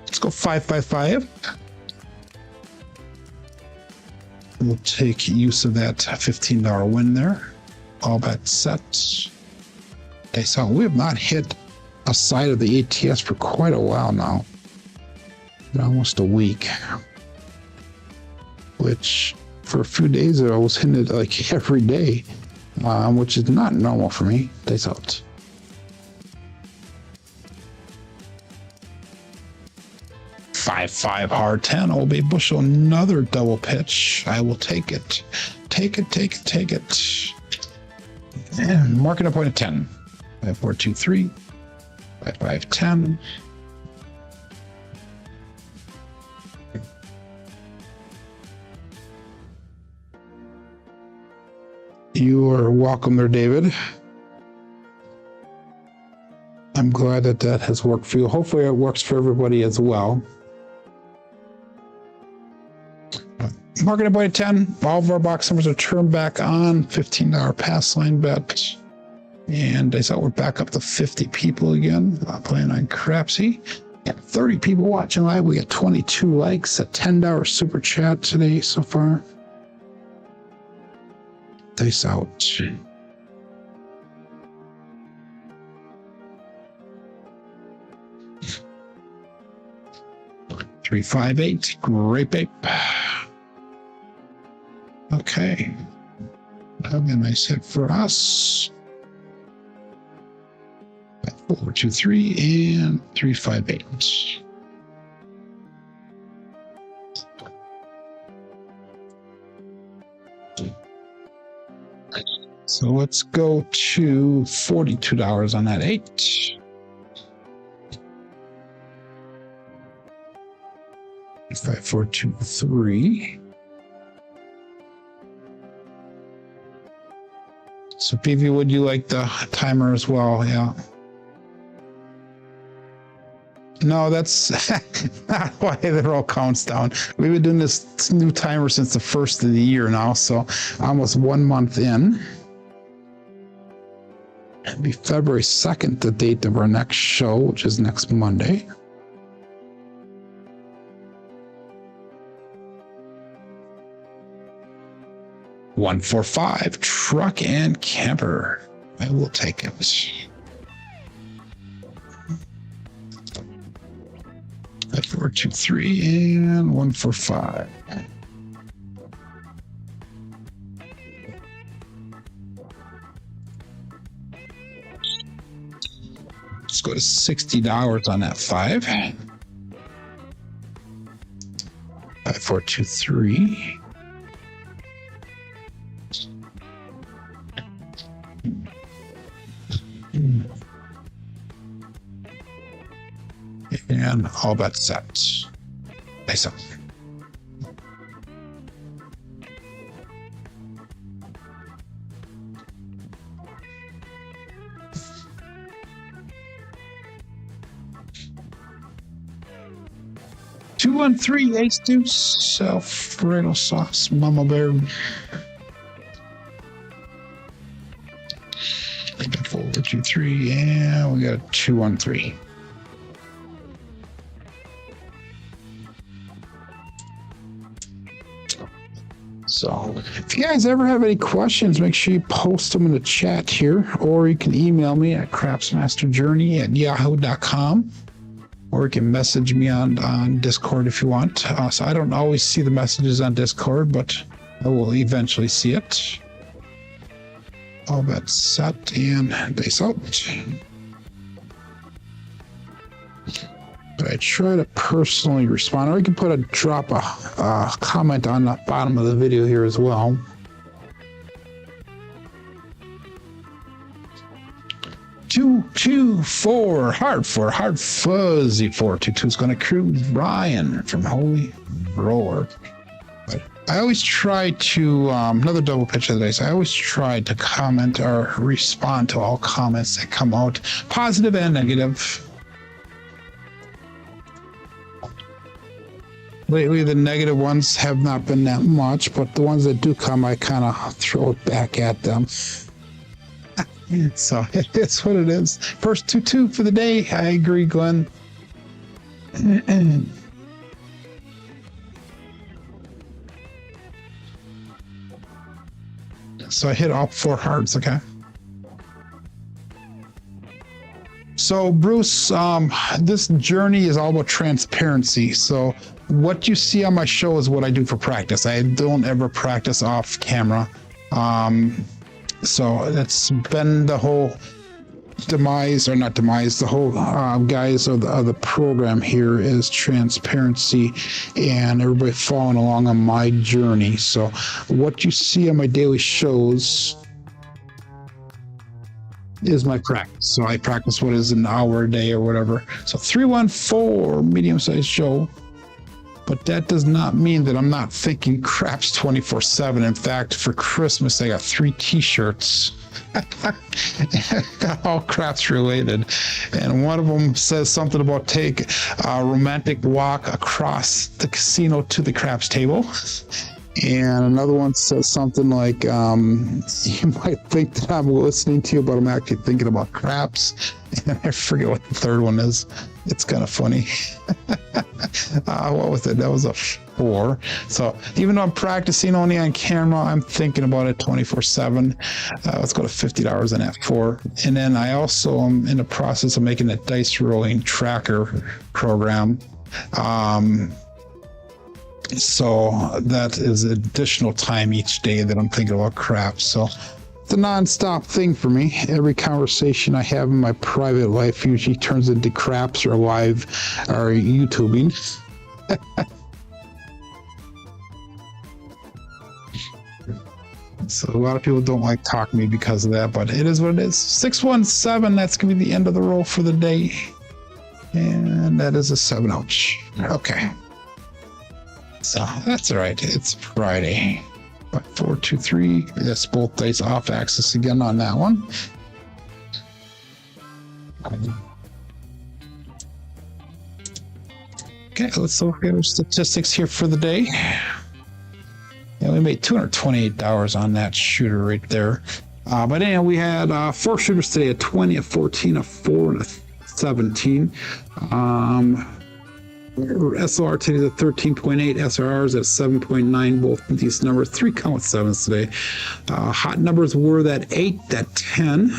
Let's go 555. We'll take use of that $15 win there. All bet set. Okay, so we have not hit a side of the ATS for quite a while now. Almost a week. Which, for a few days, I was hitting it like every day, which is not normal for me. Days out. Five hard 10. Old Bay Bushel, another double pitch. I will take it. Take it. And marking a point of 10. 5, 4, 2, 3. 5, 5, 10. You are welcome there, David. I'm glad that has worked for you. Hopefully it works for everybody as well. Market by 10. All of our box numbers are turned back on. $15 pass line bet. And I thought we're back up to 50 people again. Playing on Crapsee. Got 30 people watching live. We got 22 likes. A $10 super chat today so far. Dice out. 358. Grape Ape. Okay. That'll be a nice hit for us. 4, 2, 3, and 358. So let's go to $42 on that 8. 5, 4, 2, 3. So PV, would you like the timer as well? Yeah. No, that's not why the roll counts down. We've been doing this new timer since the first of the year now, so almost 1 month in. It'll be February 2nd, the date of our next show, which is next Monday. $145 truck and camper. I will take it. 5, 4, 2, 3, and 145. Let's go to $60 on that 5. 5, 4, 2, 3. And all bets set. Nice up. Two on 3, ace deuce, Alfredo sauce, Mama Bear. 4, 2, 3, and we got a 2 on 3. So if you guys ever have any questions, make sure you post them in the chat here, or you can email me at crapsmasterjourney@yahoo.com, or you can message me on Discord if you want. So I don't always see the messages on Discord, but I will eventually see it. All bets set and dice out. But I try to personally respond, or you can drop a comment on the bottom of the video here as well. Two 424, hard fuzzy 422 is going to cruise Brian from Holy Roller. But I always try to, another double pitch of the day, so I always try to comment or respond to all comments that come out, positive and negative. Lately, the negative ones have not been that much, but the ones that do come, I kind of throw it back at them. So it's what it is. First 2-2 for the day. I agree, Glenn. So I hit all 4 hearts, okay? So Bruce, this journey is all about transparency. So what you see on my show is what I do for practice. I don't ever practice off camera. So that's been the whole the whole guise of the program here is transparency and everybody following along on my journey. So what you see on my daily shows is my practice. So I practice what is an hour a day or whatever. So 314 medium-sized show. But that does not mean that I'm not thinking craps 24/7. In fact, for Christmas, I got 3 t-shirts, all craps related. And one of them says something about take a romantic walk across the casino to the craps table. And another one says something like, you might think that I'm listening to you, but I'm actually thinking about craps. And I forget what the third one is. It's kind of funny. What was it? That was a 4. So even though I'm practicing only on camera, I'm thinking about it 24/7. Let's go to $50 on that 4. And then I also am in the process of making a dice rolling tracker program. So that is additional time each day that I'm thinking about crap. So it's a non-stop thing for me. Every conversation I have in my private life usually turns into craps or live or YouTubing. So a lot of people don't like talking to me because of that, but it is what it is. 617, that's going to be the end of the roll for the day. And that is a 7. Ouch. Okay. So that's all right. It's Friday. 4, 2, 3. That's both dice off axis again on that one. Okay, let's look at our statistics here for the day. Yeah, we made $228 on that shooter right there. But anyway, we had 4 shooters today: a 20, a 14, a 4, and a 17. SLR today is at 13.8, SRRs at 7.9, both these numbers. 3 count with 7s today. Hot numbers were that 8, that 10.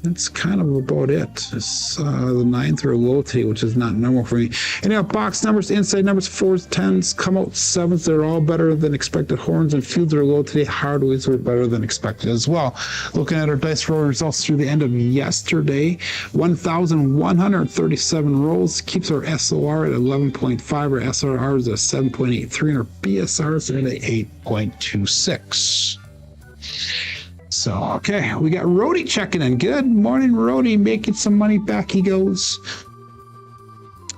That's kind of about it. It's, the 9s are low today, which is not normal for me. Anyhow, box numbers, inside numbers, 4s, 10s, come out 7s. They're all better than expected. Horns and fields are low today. Hardways were better than expected as well. Looking at our dice roll results through the end of yesterday, 1,137 rolls keeps our SOR at 11.5. Our SRR is at 7.83, and our BSR is at 8.26. So, okay, we got Rody checking in. Good morning, Rody, making some money back, he goes.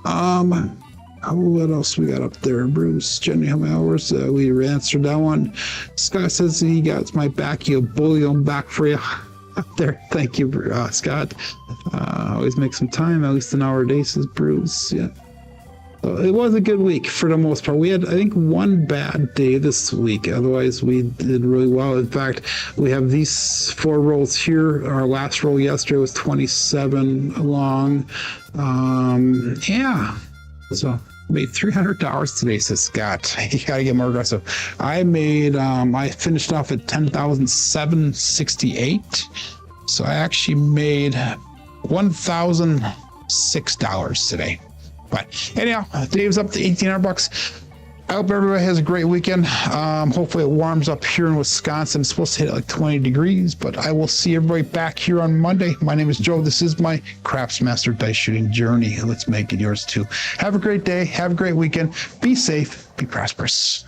What else we got up there, Bruce? Jenny, how many hours? We answered that one. Scott says he got my back. He'll bully him back for you up there. Thank you, Scott. Always make some time, at least an hour a day, says Bruce. Yeah. It was a good week for the most part. We had, I think, one bad day this week. Otherwise, we did really well. In fact, we have these 4 rolls here. Our last roll yesterday was 27 along. Yeah. So made $300 today, says Scott. You got to get more aggressive. I made, I finished off at 10,768. So I actually made $1,006 today. But anyhow, Dave's up to $1,800. I hope everybody has a great weekend. Hopefully it warms up here in Wisconsin. It's supposed to hit like 20 degrees, but I will see everybody back here on Monday. My name is Joe. This is my Craps Master Dice Shooting Journey. Let's make it yours too. Have a great day. Have a great weekend. Be safe. Be prosperous.